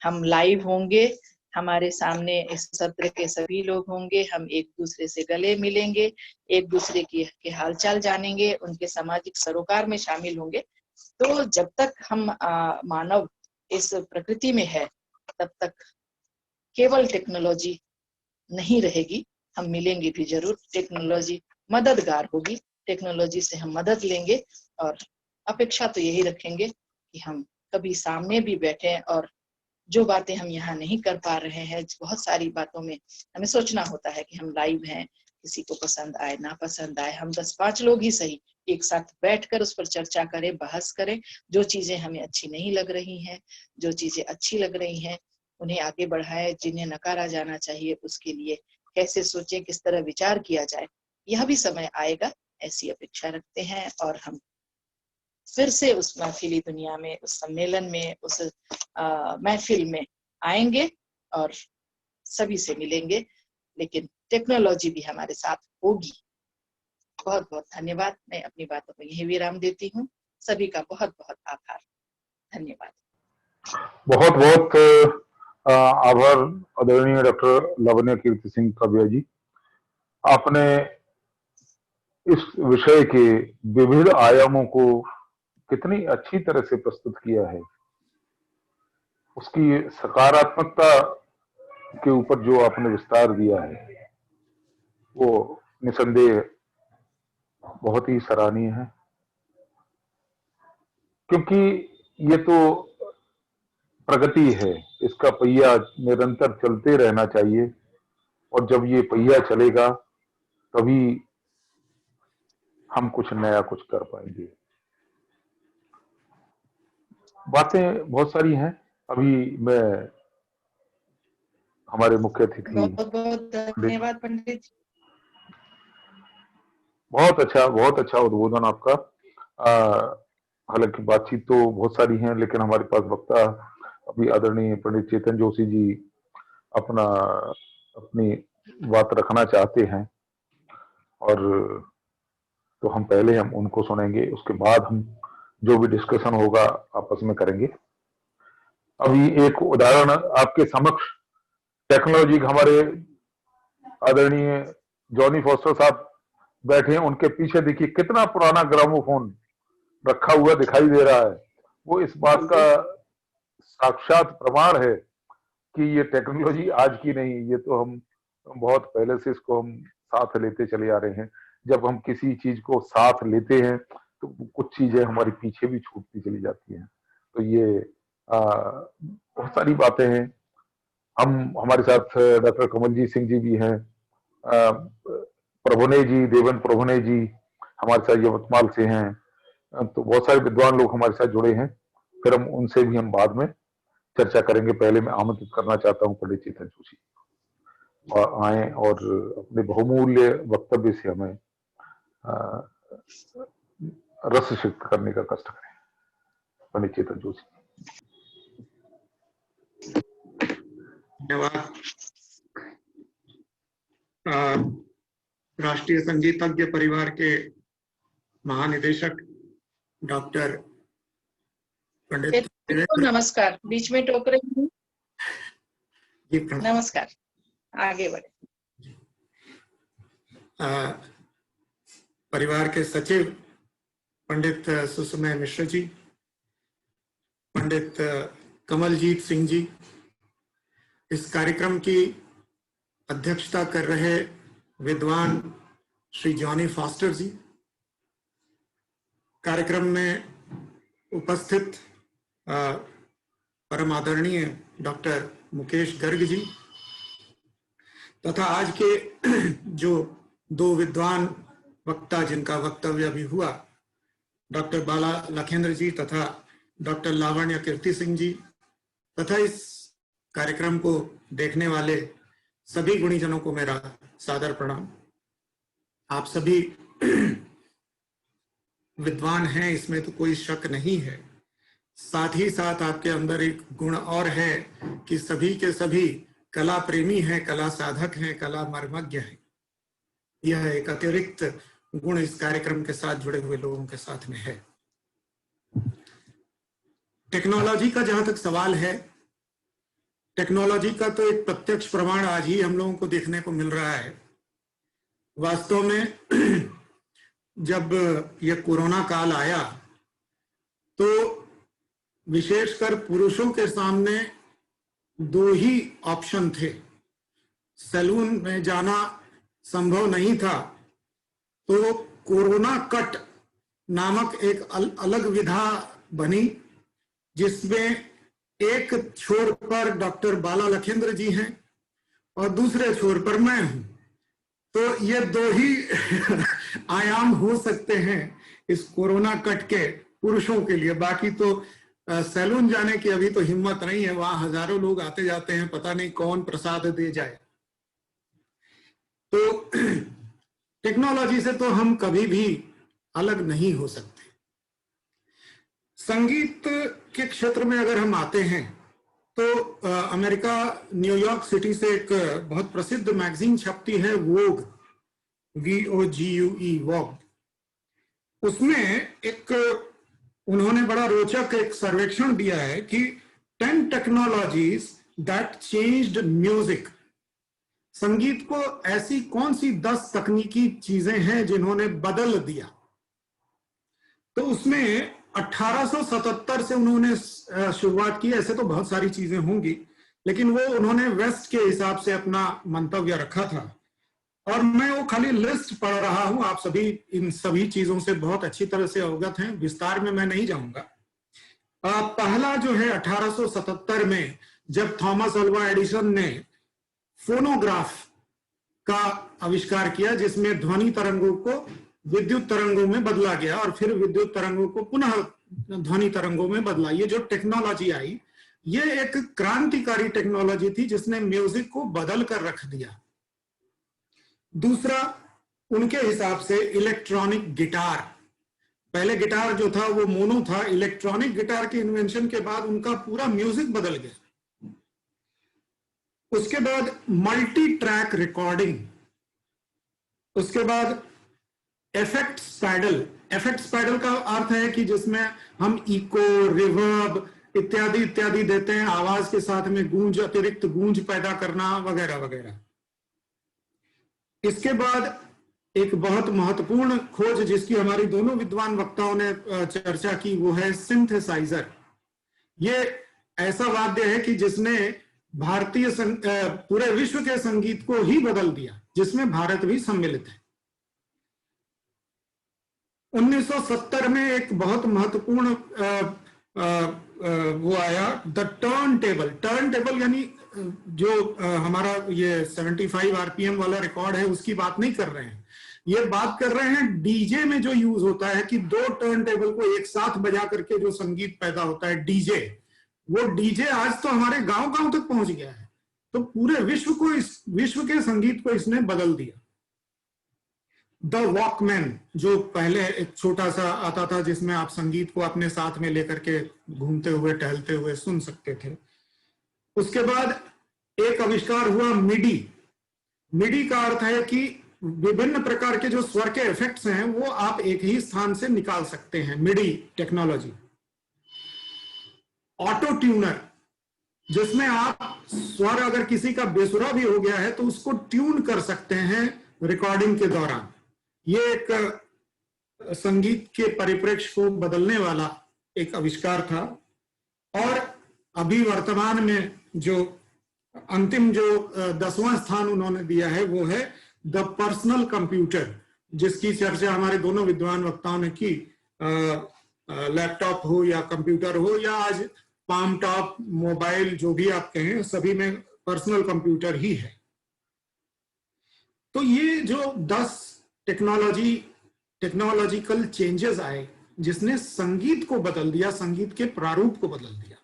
हम लाइव होंगे, हमारे सामने इस सत्र के सभी लोग होंगे, हम एक दूसरे से गले मिलेंगे, एक दूसरे के हालचाल जानेंगे, उनके सामाजिक सरोकार में शामिल होंगे। तो जब तक हम मानव इस प्रकृति में है तब तक केवल टेक्नोलॉजी नहीं रहेगी, हम मिलेंगे भी जरूर। टेक्नोलॉजी मददगार होगी, टेक्नोलॉजी से हम मदद लेंगे और अपेक्षा तो यही रखेंगे कि हम कभी सामने भी बैठे और जो बातें हम यहाँ नहीं कर पा रहे हैं, बहुत सारी बातों में हमें सोचना होता है कि हम लाइव हैं, किसी को पसंद आए ना पसंद आए, हम 10-5 लोग ही सही एक साथ बैठकर उस पर चर्चा करें, बहस करें। जो चीजें हमें अच्छी नहीं लग रही हैं, जो चीजें अच्छी लग रही हैं, उन्हें आगे बढ़ाएं। जिन्हें नकारा जाना चाहिए उसके लिए कैसे सोचें, किस तरह विचार किया जाए, यह भी समय आएगा, ऐसी अपेक्षा रखते हैं। और हम फिर से उस महफिली दुनिया में, उस सम्मेलन में, उस महफिल में आएंगे और सभी से मिलेंगे, लेकिन टेक्नोलॉजी भी हमारे साथ होगी। बहुत बहुत धन्यवाद। मैं अपनी बातों को यही विराम देती हूँ। सभी का बहुत बहुत आभार। धन्यवाद। बहुत बहुत आभार आदरणीय डॉक्टर लावण्य कीर्ति सिंह काव्या जी, आपने इस विषय के विविध आयामों को कितनी अच्छी तरह से प्रस्तुत किया है। उसकी सकारात्मकता के ऊपर जो आपने विस्तार दिया है वो निसंदेह बहुत ही सराहनीय है, क्योंकि ये तो प्रगति है, इसका पहिया निरंतर चलते रहना चाहिए और जब ये पहिया चलेगा तभी हम कुछ नया कुछ कर पाएंगे। बातें बहुत सारी हैं। अभी मैं हमारे मुख्य अतिथि बहुत बहुत धन्यवाद पंडित जी। बहुत अच्छा उद्बोधन आपका। हालांकि बातचीत तो बहुत सारी है, लेकिन हमारे पास वक्ता अभी आदरणीय पंडित चेतन जोशी जी अपनी बात रखना चाहते हैं, और तो हम पहले उनको सुनेंगे, उसके बाद हम जो भी डिस्कशन होगा आपस में करेंगे। अभी एक उदाहरण आपके समक्ष टेक्नोलॉजी, हमारे आदरणीय जॉनी फॉस्टर साहब बैठे हैं, उनके पीछे देखिए कितना पुराना ग्रामोफोन रखा हुआ दिखाई दे रहा है। वो इस बात का साक्षात प्रमाण है कि ये टेक्नोलॉजी आज की नहीं, ये तो हम बहुत पहले से इसको हम साथ लेते चले आ रहे हैं। जब हम किसी चीज को साथ लेते हैं तो कुछ चीजें हमारी पीछे भी छूटती चली जाती हैं। तो ये बहुत सारी बातें हैं। हमारे साथ डॉक्टर कमलजीत सिंह जी भी हैं, प्रभुने जी, देवेंद्र प्रभुने जी हमारे साथ यवतमाल से हैं। तो बहुत सारे विद्वान लोग हमारे साथ जुड़े हैं। फिर उनसे भी हम बाद में चर्चा करेंगे। पहले मैं आमंत्रित करना चाहता हूं पंडित चेतन जोशी आए और अपने बहुमूल्य वक्तव्य से हमें रस सिक्त करने का कष्ट करें। पंडित चेतन जोशी। धन्यवाद। राष्ट्रीय संगीतज्ञ परिवार के महानिदेशक डॉक्टर पंडित नमस्कार, बीच में टोक रही हूँ। नमस्कार, आगे बढ़े। परिवार के सचिव पंडित सुषमय मिश्र जी, पंडित कमलजीत सिंह जी, इस कार्यक्रम की अध्यक्षता कर रहे विद्वान श्री जॉनी फॉस्टर जी, कार्यक्रम में उपस्थित परम आदरणीय डॉक्टर मुकेश गर्ग जी, तथा आज के जो दो विद्वान वक्ता जिनका वक्तव्य भी हुआ, डॉक्टर बाला लखेंद्र जी तथा डॉक्टर लावण्य कीर्ति सिंह जी, तथा इस कार्यक्रम को देखने वाले सभी गुणीजनों को मेरा सादर प्रणाम। आप सभी विद्वान हैं, इसमें तो कोई शक नहीं है। साथ ही साथ आपके अंदर एक गुण और है कि सभी के सभी कला प्रेमी हैं, कला साधक हैं, कला मर्मज्ञ हैं। यह एक अतिरिक्त गुण इस कार्यक्रम के साथ जुड़े हुए लोगों के साथ में है। टेक्नोलॉजी का जहां तक सवाल है, टेक्नोलॉजी का तो एक प्रत्यक्ष प्रमाण आज ही हम लोगों को देखने को मिल रहा है। वास्तव में जब यह कोरोना काल आया तो विशेषकर पुरुषों के सामने दो ही ऑप्शन थे। सैलून में जाना संभव नहीं था, तो कोरोना कट नामक एक अलग विधा बनी, जिसमें एक छोर पर डॉक्टर बाला लखेंद्र जी हैं और दूसरे छोर पर मैं हूं। तो ये दो ही आयाम हो सकते हैं इस कोरोना कट के पुरुषों के लिए। बाकी तो सैलून जाने की अभी तो हिम्मत नहीं है, वहां हजारों लोग आते जाते हैं, पता नहीं कौन प्रसाद दे जाए। तो टेक्नोलॉजी से तो हम कभी भी अलग नहीं हो सकते। संगीत के क्षेत्र में अगर हम आते हैं तो अमेरिका न्यूयॉर्क सिटी से एक बहुत प्रसिद्ध मैगजीन छपती है, वोग, VOGUE, वोग। उसमें उन्होंने बड़ा रोचक एक सर्वेक्षण दिया है कि 10 टेक्नोलॉजीज that changed music. संगीत को ऐसी कौन सी 10 तकनीकी चीजें हैं जिन्होंने बदल दिया? तो उसमें 1877 से उन्होंने शुरुआत की। ऐसे तो बहुत सारी चीजें होंगी, लेकिन वो उन्होंने वेस्ट के हिसाब से अपना मंतव्य रखा था, और मैं वो खाली लिस्ट पढ़ रहा हूं। आप सभी इन सभी चीजों से बहुत अच्छी तरह से अवगत हैं, विस्तार में मैं नहीं जाऊंगा। पहला जो है 1877 में जब थॉमस अल्वा एडिसन ने फोनोग्राफ का आविष्कार किया, जिसमें ध्वनि तरंगों को विद्युत तरंगों में बदला गया और फिर विद्युत तरंगों को पुनः ध्वनि तरंगों में बदला। ये जो टेक्नोलॉजी आई, ये एक क्रांतिकारी टेक्नोलॉजी थी जिसने म्यूजिक को बदल कर रख दिया। दूसरा, उनके हिसाब से इलेक्ट्रॉनिक गिटार। पहले गिटार जो था वो मोनो था। इलेक्ट्रॉनिक गिटार के इन्वेंशन के बाद उनका पूरा म्यूजिक बदल गया। उसके बाद मल्टी ट्रैक रिकॉर्डिंग। उसके बाद इफेक्ट्स पैडल। इफेक्ट्स पैडल का अर्थ है कि जिसमें हम इको, रिवर्ब इत्यादि इत्यादि देते हैं, आवाज के साथ में गूंज, अतिरिक्त गूंज पैदा करना वगैरह वगैरह। इसके बाद एक बहुत महत्वपूर्ण खोज जिसकी हमारी दोनों विद्वान वक्ताओं ने चर्चा की, वो है सिंथेसाइजर। ये ऐसा वाद्य है कि जिसने भारतीय पूरे विश्व के संगीत को ही बदल दिया, जिसमें भारत भी सम्मिलित है। 1970 में एक बहुत महत्वपूर्ण वो आया, the turn table. Turn table यानी जो हमारा ये 75 आरपीएम वाला रिकॉर्ड है उसकी बात नहीं कर रहे हैं, ये बात कर रहे हैं डीजे में जो यूज होता है कि 2 टर्न टेबल को एक साथ बजा करके जो संगीत पैदा होता है, डीजे। वो डीजे आज तो हमारे गांव-गांव तक पहुंच गया है। तो पूरे विश्व को, इस विश्व के संगीत को इसने बदल दिया। द वॉकमैन, जो पहले एक छोटा सा आता था जिसमें आप संगीत को अपने साथ में लेकर के घूमते हुए टहलते हुए सुन सकते थे। उसके बाद एक आविष्कार हुआ मिडी। मिडी का अर्थ है कि विभिन्न प्रकार के जो स्वर के इफेक्ट्स हैं वो आप एक ही स्थान से निकाल सकते हैं, मिडी टेक्नोलॉजी। ऑटो ट्यूनर, जिसमें आप स्वर अगर किसी का बेसुरा भी हो गया है तो उसको ट्यून कर सकते हैं रिकॉर्डिंग के दौरान। ये एक संगीत के परिप्रेक्ष्य को बदलने वाला एक आविष्कार था। और अभी वर्तमान में जो अंतिम जो 10वां स्थान उन्होंने दिया है वो है द पर्सनल कंप्यूटर, जिसकी चर्चा हमारे दोनों विद्वान वक्ताओं ने की। लैपटॉप हो या कंप्यूटर हो या आज पाम टॉप, मोबाइल, जो भी आप कहें, सभी में पर्सनल कंप्यूटर ही है। तो ये जो 10 टेक्नोलॉजिकल चेंजेस आए जिसने संगीत को बदल दिया, संगीत के प्रारूप को बदल दिया।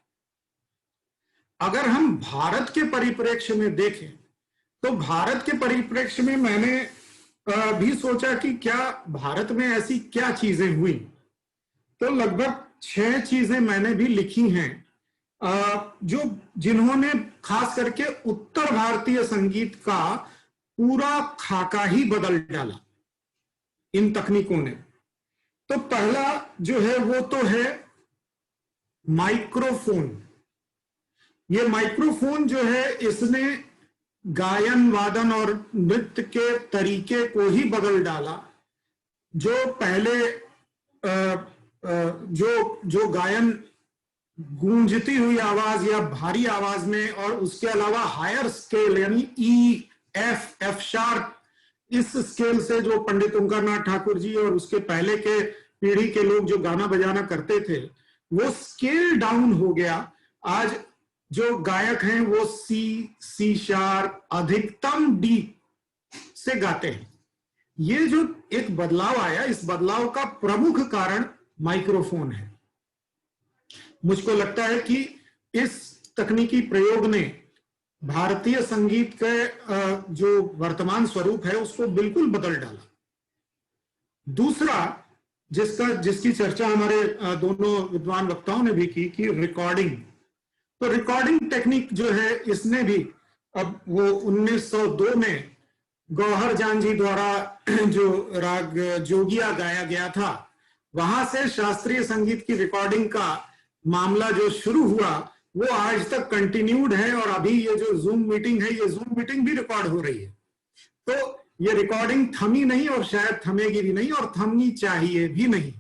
अगर हम भारत के परिप्रेक्ष्य में देखें तो भारत के परिप्रेक्ष्य में मैंने भी सोचा कि क्या भारत में ऐसी क्या चीजें हुई। तो लगभग 6 चीजें मैंने भी लिखी हैं जो जिन्होंने खास करके उत्तर भारतीय संगीत का पूरा खाका ही बदल डाला इन तकनीकों ने। तो पहला जो है वो तो है माइक्रोफोन। ये माइक्रोफोन जो है इसने गायन, वादन और नृत्य के तरीके को ही बदल डाला। जो पहले जो गायन गूंजती हुई आवाज या भारी आवाज में, और उसके अलावा हायर स्केल यानी ई, एफ, एफ शार्प, इस स्केल से जो पंडित ओंकारनाथ ठाकुर जी और उसके पहले के पीढ़ी के लोग जो गाना बजाना करते थे, वो स्केल डाउन हो गया। आज जो गायक हैं वो सी शार्प, अधिकतम डी से गाते हैं। ये जो एक बदलाव आया, इस बदलाव का प्रमुख कारण माइक्रोफोन है। मुझको लगता है कि इस तकनीकी प्रयोग ने भारतीय संगीत के जो वर्तमान स्वरूप है उसको बिल्कुल बदल डाला। दूसरा जिसकी चर्चा हमारे दोनों विद्वान वक्ताओं ने भी की कि रिकॉर्डिंग। तो रिकॉर्डिंग टेक्निक जो है इसने भी, अब वो 1902 में गौहर जान जी द्वारा जो राग जोगिया गाया गया था, वहां से शास्त्रीय संगीत की रिकॉर्डिंग का मामला जो शुरू हुआ वो आज तक कंटिन्यूड है, और अभी ये जो जूम मीटिंग है, ये जूम मीटिंग भी रिकॉर्ड हो रही है। तो ये रिकॉर्डिंग थमी नहीं और शायद थमेगी भी नहीं और थमनी चाहिए भी नहीं।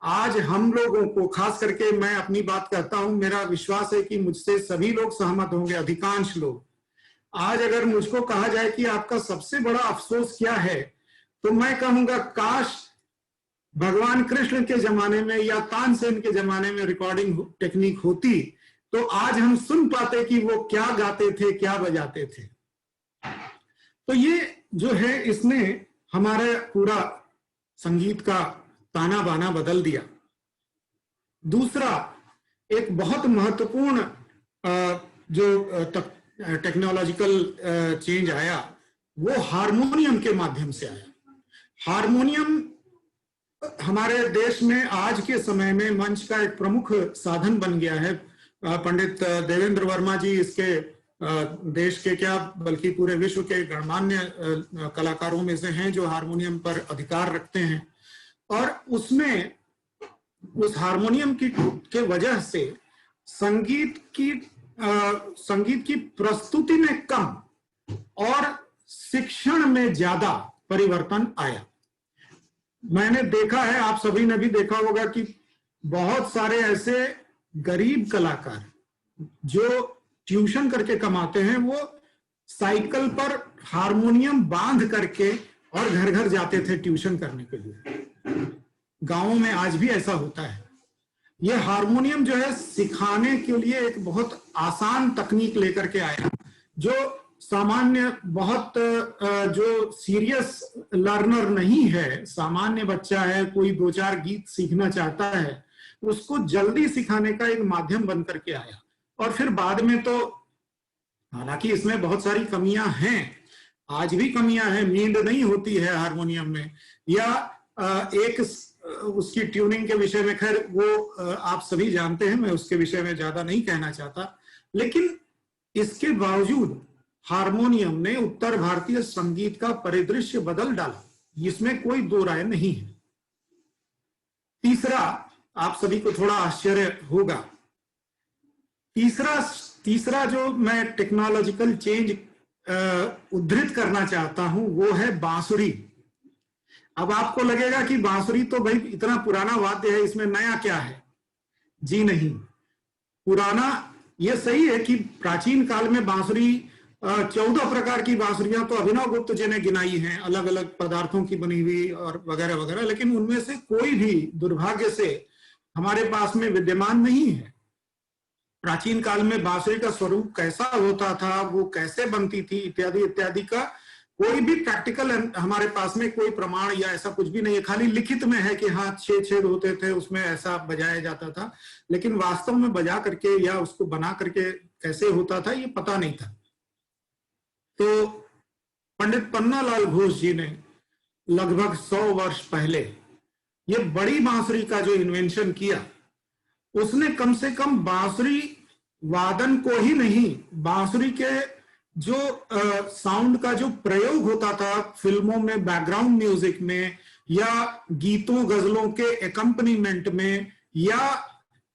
आज हम लोगों को, खास करके मैं अपनी बात कहता हूं, मेरा विश्वास है कि मुझसे सभी लोग सहमत होंगे, अधिकांश लोग। आज अगर मुझको कहा जाए कि आपका सबसे बड़ा अफसोस क्या है, तो मैं कहूंगा काश भगवान कृष्ण के जमाने में या तानसेन के जमाने में रिकॉर्डिंग टेक्निक होती, तो आज हम सुन पाते कि वो क्या गाते थे, क्या बजाते थे। तो ये जो है, इसने हमारे पूरा संगीत का ताना बाना बदल दिया। दूसरा एक बहुत महत्वपूर्ण जो टेक्नोलॉजिकल चेंज आया, वो हारमोनियम के माध्यम से आया। हारमोनियम हमारे देश में आज के समय में मंच का एक प्रमुख साधन बन गया है। पंडित देवेंद्र वर्मा जी इसके देश के क्या बल्कि पूरे विश्व के गणमान्य कलाकारों में से हैं जो हारमोनियम पर अधिकार रखते हैं, और उसमें उस हारमोनियम के वजह से संगीत की प्रस्तुति में कम और शिक्षण में ज्यादा परिवर्तन आया। मैंने देखा है, आप सभी ने भी देखा होगा कि बहुत सारे ऐसे गरीब कलाकार जो ट्यूशन करके कमाते हैं, वो साइकिल पर हारमोनियम बांध करके और घर घर जाते थे ट्यूशन करने के लिए। गांवों में आज भी ऐसा होता है। ये हारमोनियम जो है सिखाने के लिए एक बहुत आसान तकनीक लेकर के आया, जो सामान्य बहुत जो सीरियस लर्नर नहीं है, सामान्य बच्चा है, कोई 2-4 गीत सीखना चाहता है, उसको जल्दी सिखाने का एक माध्यम बन करके आया। और फिर बाद में तो, हालांकि इसमें बहुत सारी कमियां हैं, आज भी कमियां हैं, नींद नहीं होती है हारमोनियम में, या एक उसकी ट्यूनिंग के विषय में, खैर वो आप सभी जानते हैं, मैं उसके विषय में ज्यादा नहीं कहना चाहता। लेकिन इसके बावजूद हारमोनियम ने उत्तर भारतीय संगीत का परिदृश्य बदल डाला, इसमें कोई दो राय नहीं है। तीसरा, आप सभी को थोड़ा आश्चर्य होगा, तीसरा जो मैं टेक्नोलॉजिकल चेंज उद्धृत करना चाहता हूं, वो है बांसुरी। अब आपको लगेगा कि बांसुरी तो भाई इतना पुराना वाद्य है, इसमें नया क्या है? जी नहीं, पुराना ये सही है कि प्राचीन काल में बांसुरी 14 प्रकार की बांसुरियां तो अभिनव गुप्त जी ने गिनाई हैं, अलग अलग पदार्थों की बनी हुई और वगैरह वगैरह, लेकिन उनमें से कोई भी दुर्भाग्य से हमारे पास में विद्यमान नहीं है। प्राचीन काल में बांसुरी का स्वरूप कैसा होता था, वो कैसे बनती थी, इत्यादि इत्यादि का कोई भी प्रैक्टिकल हमारे पास में कोई प्रमाण या ऐसा कुछ भी नहीं है। खाली लिखित में है कि हाँ 6 छेद होते थे, उसमें ऐसा बजाया जाता था, लेकिन वास्तव में बजा करके या उसको बना करके कैसे होता था ये पता नहीं था। तो पंडित पन्नालाल घोष जी ने लगभग 100 वर्ष पहले ये बड़ी बांसुरी का जो इन्वेंशन किया, उसने कम से कम बांसुरी वादन को ही नहीं, बांसुरी के जो साउंड का जो प्रयोग होता था फिल्मों में, बैकग्राउंड म्यूजिक में, या गीतों गजलों के एकम्पनीमेंट में, या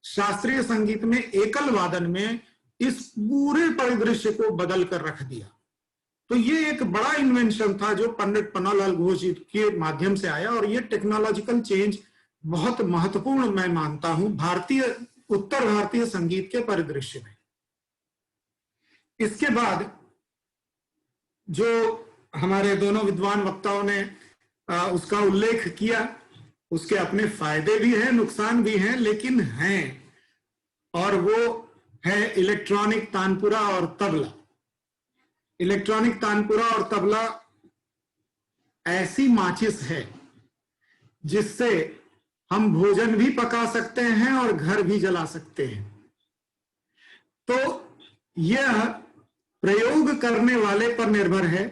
शास्त्रीय संगीत में एकल वादन में, इस पूरे परिदृश्य को बदल कर रख दिया। तो ये एक बड़ा इन्वेंशन था जो पंडित पन्नालाल घोष जी के माध्यम से आया, और ये टेक्नोलॉजिकल चेंज बहुत महत्वपूर्ण मैं मानता हूं उत्तर भारतीय संगीत के परिदृश्य में। इसके बाद जो हमारे दोनों विद्वान वक्ताओं ने उसका उल्लेख किया, उसके अपने फायदे भी हैं, नुकसान भी हैं, लेकिन हैं, और वो है इलेक्ट्रॉनिक तानपुरा और तबला। इलेक्ट्रॉनिक तानपुरा और तबला ऐसी माचिस है जिससे हम भोजन भी पका सकते हैं और घर भी जला सकते हैं। तो यह प्रयोग करने वाले पर निर्भर है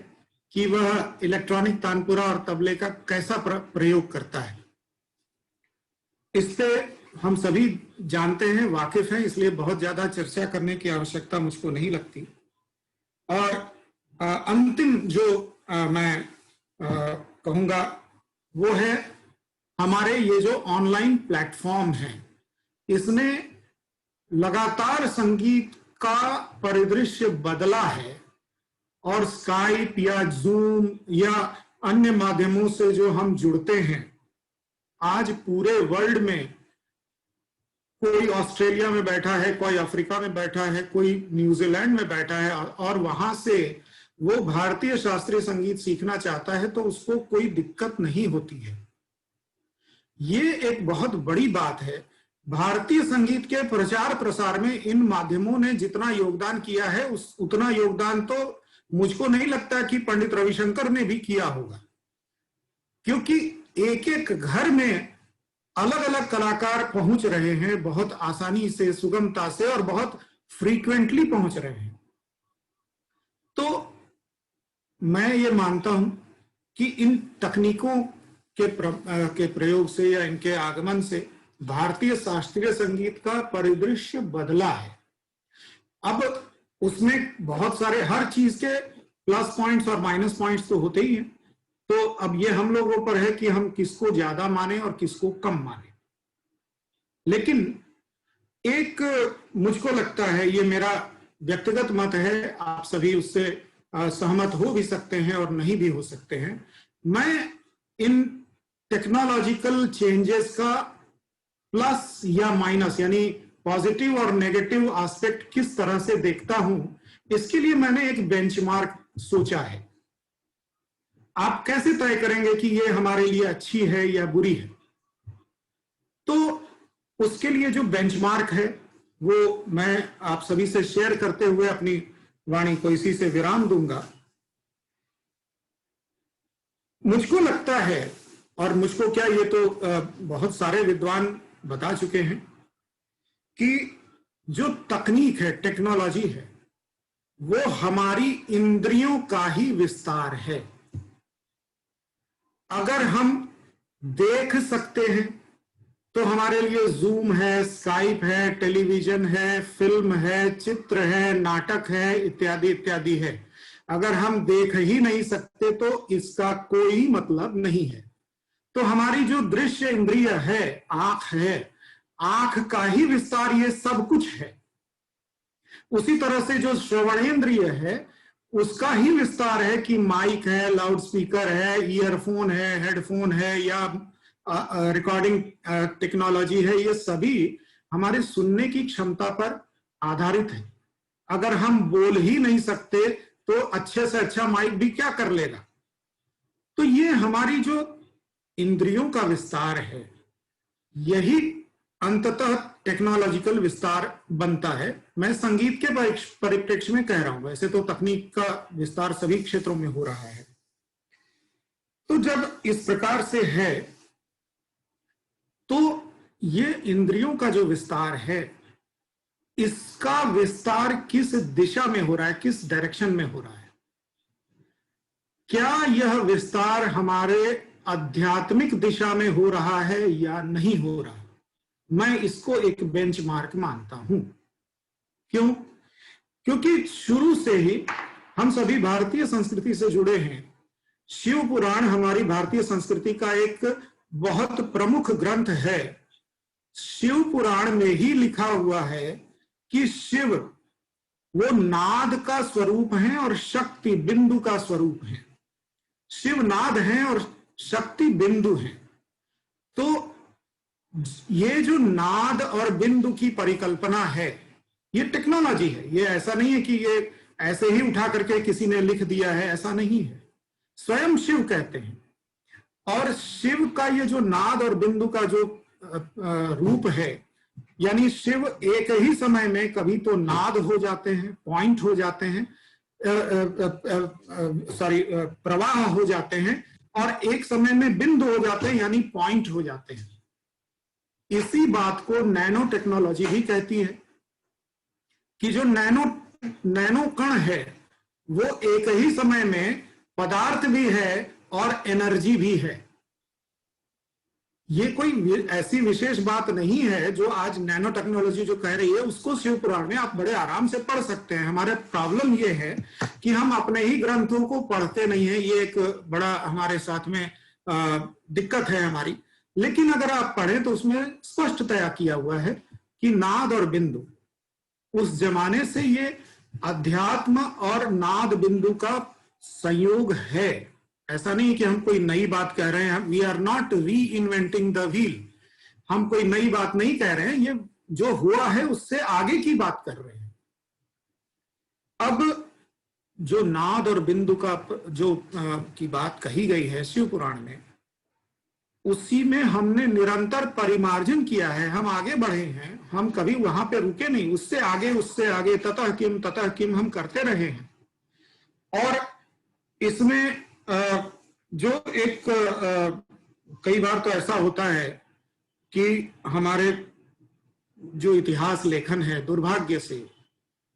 कि वह इलेक्ट्रॉनिक तानपुरा और तबले का कैसा प्रयोग करता है। इससे हम सभी जानते हैं, वाकिफ हैं, इसलिए बहुत ज्यादा चर्चा करने की आवश्यकता मुझको नहीं लगती। और अंतिम जो मैं कहूंगा वो है हमारे ये जो ऑनलाइन प्लेटफॉर्म है, इसने लगातार संगीत का परिदृश्य बदला है और स्काइप या जूम या अन्य माध्यमों से जो हम जुड़ते हैं, आज पूरे वर्ल्ड में कोई ऑस्ट्रेलिया में बैठा है, कोई अफ्रीका में बैठा है, कोई न्यूजीलैंड में बैठा है और वहां से वो भारतीय शास्त्रीय संगीत सीखना चाहता है तो उसको कोई दिक्कत नहीं होती है। ये एक बहुत बड़ी बात है। भारतीय संगीत के प्रचार प्रसार में इन माध्यमों ने जितना योगदान किया है उतना योगदान तो मुझको नहीं लगता कि पंडित रविशंकर ने भी किया होगा, क्योंकि एक एक घर में अलग अलग कलाकार पहुंच रहे हैं, बहुत आसानी से, सुगमता से और बहुत फ्रीक्वेंटली पहुंच रहे हैं। तो मैं ये मानता हूं कि इन तकनीकों के प्रयोग से या इनके आगमन से भारतीय शास्त्रीय संगीत का परिदृश्य बदला है। अब उसमें बहुत सारे, हर चीज के प्लस पॉइंट्स और माइनस पॉइंट्स तो होते ही हैं, तो अब ये हम लोगों पर है कि हम किसको ज्यादा माने और किसको कम माने। लेकिन एक मुझको लगता है, ये मेरा व्यक्तिगत मत है, आप सभी उससे सहमत हो भी सकते हैं और नहीं भी हो सकते हैं, मैं इन टेक्नोलॉजिकल चेंजेस का प्लस या माइनस यानी पॉजिटिव और नेगेटिव एस्पेक्ट किस तरह से देखता हूं, इसके लिए मैंने एक बेंचमार्क सोचा है। आप कैसे तय करेंगे कि ये हमारे लिए अच्छी है या बुरी है? तो उसके लिए जो बेंचमार्क है वो मैं आप सभी से शेयर करते हुए अपनी वाणी को इसी से विराम दूंगा। मुझको लगता है, और मुझको क्या, ये तो बहुत सारे विद्वान बता चुके हैं कि जो तकनीक है, टेक्नोलॉजी है, वो हमारी इंद्रियों का ही विस्तार है। अगर हम देख सकते हैं तो हमारे लिए जूम है, स्काइप है, टेलीविजन है, फिल्म है, चित्र है, नाटक है, इत्यादि इत्यादि है। अगर हम देख ही नहीं सकते तो इसका कोई मतलब नहीं है। तो हमारी जो दृश्य इंद्रिय है, आंख है, आंख का ही विस्तार ये सब कुछ है। उसी तरह से जो श्रवणेंद्रिय है उसका ही विस्तार है कि माइक है, लाउड स्पीकर है, ईयरफोन है, हेडफोन है या रिकॉर्डिंग टेक्नोलॉजी है। ये सभी हमारे सुनने की क्षमता पर आधारित है। अगर हम बोल ही नहीं सकते तो अच्छे से अच्छा माइक भी क्या कर लेगा? तो ये हमारी जो इंद्रियों का विस्तार है, यही अंततः टेक्नोलॉजिकल विस्तार बनता है। मैं संगीत के परिप्रेक्ष्य में कह रहा हूं, वैसे तो तकनीक का विस्तार सभी क्षेत्रों में हो रहा है। तो जब इस प्रकार से है तो ये इंद्रियों का जो विस्तार है, इसका विस्तार किस दिशा में हो रहा है, किस डायरेक्शन में हो रहा है? क्या यह विस्तार हमारे आध्यात्मिक दिशा में हो रहा है या नहीं हो रहा? मैं इसको एक बेंचमार्क मानता हूं। क्यों? क्योंकि शुरू से ही हम सभी भारतीय संस्कृति से जुड़े हैं। शिव पुराण हमारी भारतीय संस्कृति का एक बहुत प्रमुख ग्रंथ है। शिव पुराण में ही लिखा हुआ है कि शिव वो नाद का स्वरूप है और शक्ति बिंदु का स्वरूप है। शिव नाद है और शक्ति बिंदु है। तो ये जो नाद और बिंदु की परिकल्पना है, ये टेक्नोलॉजी है। ये ऐसा नहीं है कि ये ऐसे ही उठा करके किसी ने लिख दिया है, ऐसा नहीं है। स्वयं शिव कहते हैं। और शिव का ये जो नाद और बिंदु का जो रूप है, यानी शिव एक ही समय में कभी तो नाद हो जाते हैं, पॉइंट हो जाते हैं, प्रवाह हो जाते हैं, और एक समय में बिंदु हो जाते हैं यानी पॉइंट हो जाते हैं। इसी बात को नैनो टेक्नोलॉजी भी कहती है कि जो नैनो कण है वो एक ही समय में पदार्थ भी है और एनर्जी भी है। ये कोई ऐसी विशेष बात नहीं है जो आज नैनो टेक्नोलॉजी जो कह रही है उसको शिव पुराण में आप बड़े आराम से पढ़ सकते हैं। हमारे प्रॉब्लम ये है कि हम अपने ही ग्रंथों को पढ़ते नहीं है। ये एक बड़ा हमारे साथ में दिक्कत है हमारी। लेकिन अगर आप पढ़ें तो उसमें स्पष्टतया किया हुआ है कि नाद और बिंदु, उस जमाने से ये अध्यात्म और नाद बिंदु का संयोग है। ऐसा नहीं कि हम कोई नई बात कह रहे हैं, वी आर नॉट री इन्वेंटिंग द व्हील, हम कोई नई बात नहीं कह रहे हैं, ये जो हुआ है उससे आगे की बात कर रहे हैं। अब जो नाद और बिंदु का जो की बात कही गई है शिव पुराण में, उसी में हमने निरंतर परिमार्जन किया है, हम आगे बढ़े हैं, हम कभी वहां पे रुके नहीं, उससे आगे ततः किम हम करते रहे हैं। और इसमें जो एक कई बार तो ऐसा होता है कि हमारे जो इतिहास लेखन है दुर्भाग्य से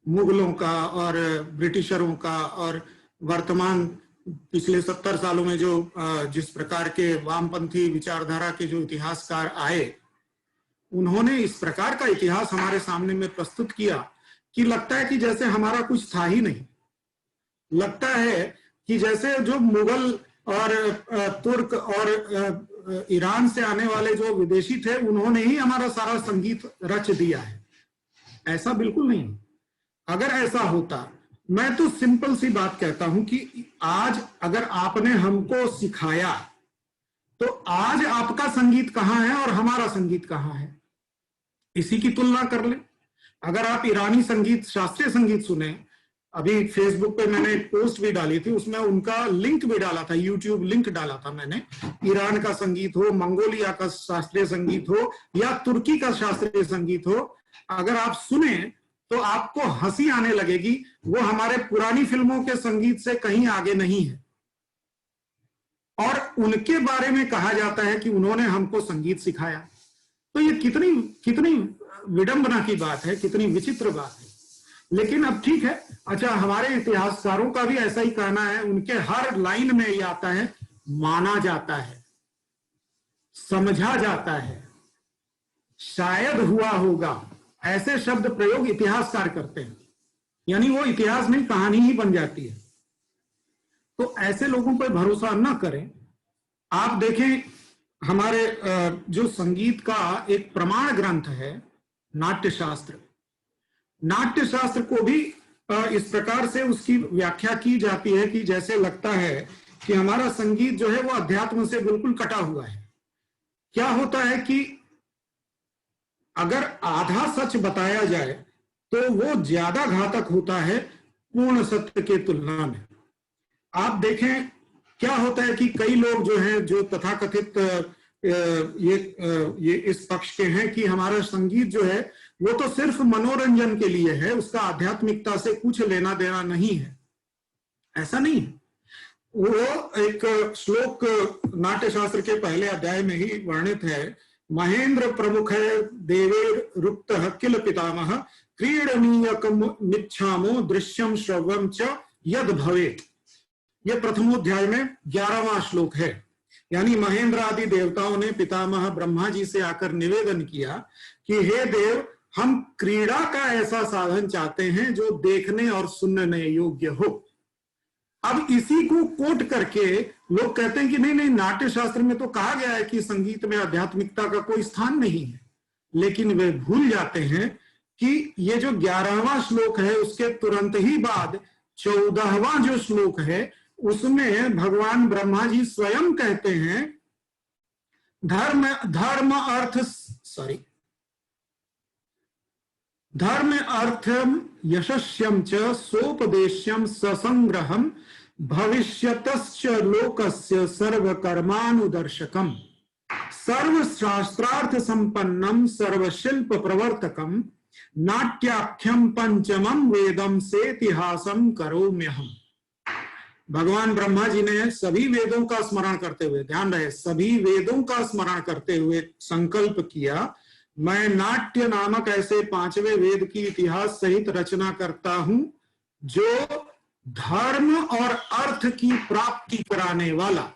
मुगलों का और ब्रिटिशरों का और वर्तमान पिछले 70 सालों में जो जिस प्रकार के वामपंथी विचारधारा के जो इतिहासकार आए, उन्होंने इस प्रकार का इतिहास हमारे सामने में प्रस्तुत किया कि लगता है कि जैसे हमारा कुछ था ही नहीं। लगता है कि जैसे जो मुगल और तुर्क और ईरान से आने वाले जो विदेशी थे, उन्होंने ही हमारा सारा संगीत रच दिया है। ऐसा बिल्कुल नहीं। अगर ऐसा होता, मैं तो सिंपल सी बात कहता हूं कि आज अगर आपने हमको सिखाया, तो आज आपका संगीत कहां है और हमारा संगीत कहां है, इसी की तुलना कर ले। अगर आप ईरानी संगीत, शास्त्रीय संगीत सुने, अभी फेसबुक पे मैंने एक पोस्ट भी डाली थी, उसमें उनका लिंक भी डाला था, यूट्यूब लिंक डाला था मैंने। ईरान का संगीत हो, मंगोलिया का शास्त्रीय संगीत हो या तुर्की का शास्त्रीय संगीत हो, अगर आप सुने तो आपको हंसी आने लगेगी। वो हमारे पुरानी फिल्मों के संगीत से कहीं आगे नहीं है। और उनके बारे में कहा जाता है कि उन्होंने हमको संगीत सिखाया। तो ये कितनी विडंबना की बात है, कितनी विचित्र बात है। लेकिन अब ठीक है, अच्छा, हमारे इतिहासकारों का भी ऐसा ही कहना है, उनके हर लाइन में ये आता है, माना जाता है, समझा जाता है, शायद हुआ होगा, ऐसे शब्द प्रयोग इतिहासकार करते हैं। यानी वो इतिहास नहीं, कहानी ही बन जाती है। तो ऐसे लोगों पर भरोसा न करें। आप देखें, हमारे जो संगीत का एक प्रमाण ग्रंथ है नाट्यशास्त्र, नाट्यशास्त्र को भी इस प्रकार से उसकी व्याख्या की जाती है कि जैसे लगता है कि हमारा संगीत जो है वो अध्यात्म से बिल्कुल कटा हुआ है। क्या होता है कि अगर आधा सच बताया जाए तो वो ज्यादा घातक होता है पूर्ण सत्य के तुलना में। आप देखें क्या होता है कि कई लोग जो हैं, जो तथाकथित ये इस पक्ष के हैं कि हमारा संगीत जो है वो तो सिर्फ मनोरंजन के लिए है, उसका आध्यात्मिकता से कुछ लेना देना नहीं है। ऐसा नहीं है। वो एक श्लोक नाट्यशास्त्र के पहले अध्याय में ही वर्णित है, महेंद्र प्रमुख है देवेर रुक्त किल पितामह क्रीडनीयकमिच्छामो दृश्यम श्रवम च यद भवेत्। ये प्रथमोध्याय में 11वां श्लोक है। यानी महेंद्र आदि देवताओं ने पितामह ब्रह्मा जी से आकर निवेदन किया कि हे देव, हम क्रीड़ा का ऐसा साधन चाहते हैं जो देखने और सुनने योग्य हो। अब इसी को कोट करके लोग कहते हैं कि नहीं नहीं, नाट्य शास्त्र में तो कहा गया है कि संगीत में आध्यात्मिकता का कोई स्थान नहीं है। लेकिन वे भूल जाते हैं कि ये जो 11वां श्लोक है उसके तुरंत ही बाद 14वां जो श्लोक है उसमें भगवान ब्रह्मा जी स्वयं कहते हैं, धर्म अर्थम यशस्यम च सोपदेश्यम ससंग्रहम भविष्यतश्च लोकस्य सर्वकर्मानुदर्शकम सर्वशास्त्रार्थ संपन्नम सर्वशिल्प प्रवर्तकम नाट्याख्यम पंचमम वेदम से इतिहासम करोम्यहम। भगवान ब्रह्मा जी ने सभी वेदों का स्मरण करते हुए, ध्यान रहे, सभी वेदों का स्मरण करते हुए संकल्प किया, मैं नाट्य नामक ऐसे 5वें वेद की इतिहास सहित रचना करता हूं जो धर्म और अर्थ की प्राप्ति कराने वाला,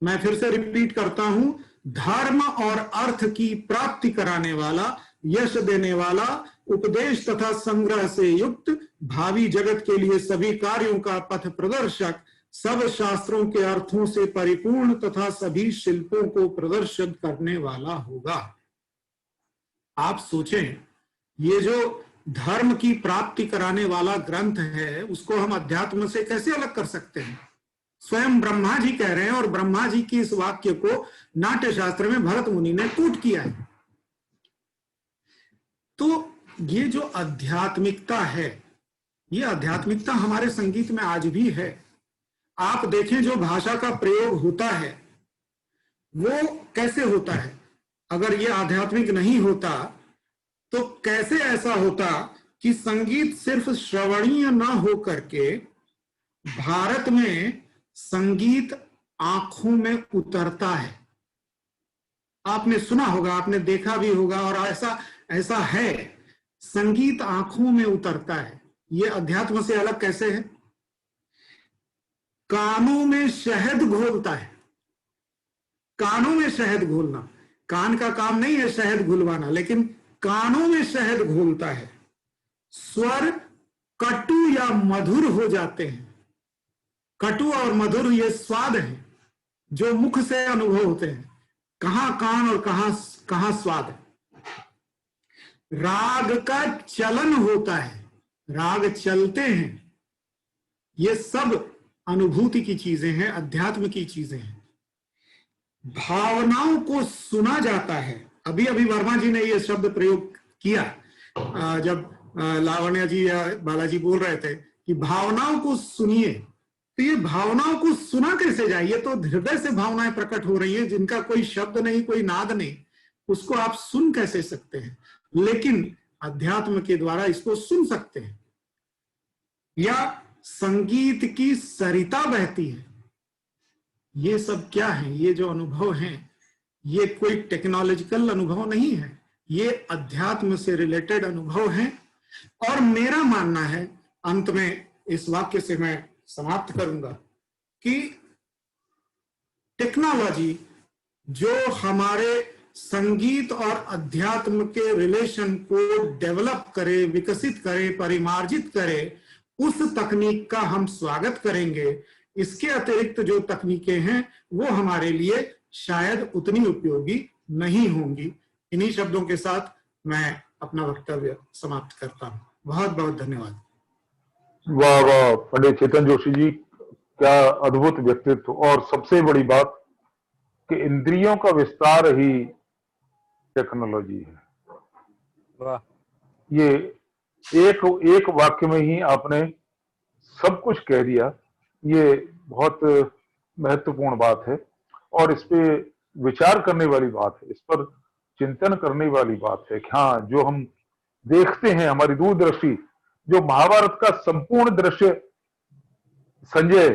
मैं फिर से रिपीट करता हूं, धर्म और अर्थ की प्राप्ति कराने वाला, यश देने वाला, उपदेश तथा संग्रह से युक्त, भावी जगत के लिए सभी कार्यों का पथ प्रदर्शक, सब शास्त्रों के अर्थों से परिपूर्ण तथा सभी शिल्पों को प्रदर्शित करने वाला होगा। आप सोचें, ये जो धर्म की प्राप्ति कराने वाला ग्रंथ है, उसको हम अध्यात्म से कैसे अलग कर सकते हैं? स्वयं ब्रह्मा जी कह रहे हैं, और ब्रह्मा जी की इस वाक्य को नाट्य शास्त्र में भरत मुनि ने कोट किया है। तो ये जो आध्यात्मिकता है, ये आध्यात्मिकता हमारे संगीत में आज भी है। आप देखें जो भाषा का प्रयोग होता है वो कैसे होता है। अगर ये आध्यात्मिक नहीं होता तो कैसे ऐसा होता कि संगीत सिर्फ श्रवणीय ना हो करके भारत में संगीत आंखों में उतरता है। आपने सुना होगा, आपने देखा भी होगा, और ऐसा है, संगीत आंखों में उतरता है। ये अध्यात्म से अलग कैसे है? कानों में शहद घोलता है। कानों में शहद घोलना, कान का काम नहीं है शहद घुलवाना, लेकिन कानों में शहद घोलता है। स्वर कटु या मधुर हो जाते हैं। कटु और मधुर ये स्वाद है जो मुख से अनुभव होते हैं। कहां कान और कहां स्वाद है। राग का चलन होता है, राग चलते हैं। ये सब अनुभूति की चीजें हैं, अध्यात्म की चीजें हैं। भावनाओं को सुना जाता है। अभी अभी वर्मा जी ने ये शब्द प्रयोग किया जब लावण्य जी या बालाजी बोल रहे थे कि भावनाओं को सुनिए। तो ये भावनाओं को सुना कैसे जाए? ये तो हृदय से भावनाएं प्रकट हो रही हैं, जिनका कोई शब्द नहीं, कोई नाद नहीं, उसको आप सुन कैसे सकते हैं? लेकिन अध्यात्म के द्वारा इसको सुन सकते हैं। या संगीत की सरिता बहती है। ये सब क्या है? ये जो अनुभव हैं, ये कोई टेक्नोलॉजिकल अनुभव नहीं है, ये अध्यात्म से रिलेटेड अनुभव हैं। और मेरा मानना है, अंत में इस वाक्य से मैं समाप्त करूंगा, कि टेक्नोलॉजी जो हमारे संगीत और अध्यात्म के रिलेशन को डेवलप करे, विकसित करे, परिमार्जित करे, उस तकनीक का हम स्वागत करेंगे। इसके अतिरिक्त जो तकनीकें हैं वो हमारे लिए शायद उतनी उपयोगी नहीं होंगी। इन्हीं शब्दों के साथ मैं अपना वक्तव्य समाप्त करता हूं। बहुत बहुत धन्यवाद। वाह वाह पंडित चेतन जोशी जी, क्या अद्भुत व्यक्तित्व। और सबसे बड़ी बात कि इंद्रियों का विस्तार ही टेक्नोलॉजी है। वाह, ये एक वाक्य में ही आपने सब कुछ कह दिया। ये बहुत महत्वपूर्ण बात है और इस पे विचार करने वाली बात है, इस पर चिंतन करने वाली बात है कि हाँ, जो हम देखते हैं, हमारी दूरदृष्टि, जो महाभारत का संपूर्ण दृश्य संजय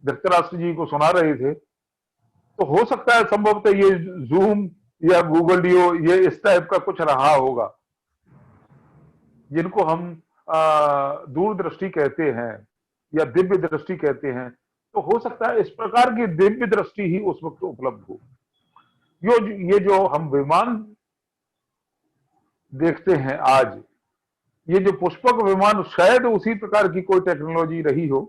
धृतराष्ट्र जी को सुना रहे थे, तो हो सकता है संभवतः ये जूम या गूगल डीओ ये इस टाइप का कुछ रहा होगा, जिनको हम दूरदृष्टि कहते हैं या दिव्य दृष्टि कहते हैं। तो हो सकता है इस प्रकार की दिव्य दृष्टि ही उस वक्त उपलब्ध हो। ये जो हम विमान देखते हैं आज, ये जो पुष्पक विमान, शायद उसी प्रकार की कोई टेक्नोलॉजी रही हो।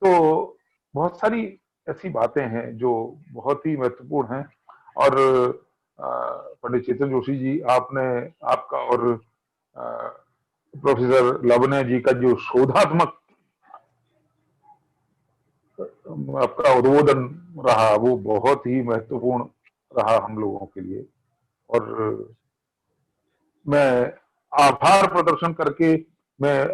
तो बहुत सारी ऐसी बातें हैं जो बहुत ही महत्वपूर्ण हैं। और पंडित चेतन जोशी जी, आपका और प्रोफेसर लावण्य जी का जो शोधात्मक आपका उद्बोधन रहा, वो बहुत ही महत्वपूर्ण रहा हम लोगों के लिए। और मैं आभार प्रदर्शन करके मैं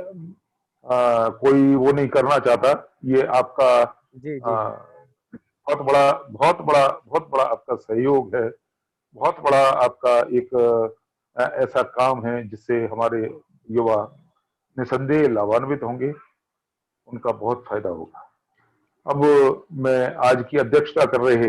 कोई वो नहीं करना चाहता। ये आपका जी जी बहुत बड़ा आपका सहयोग है, बहुत बड़ा आपका एक ऐसा काम है जिससे हमारे युवा निसंदेह लाभान्वित होंगे, उनका बहुत फायदा होगा। अब मैं आज की अध्यक्षता कर रहे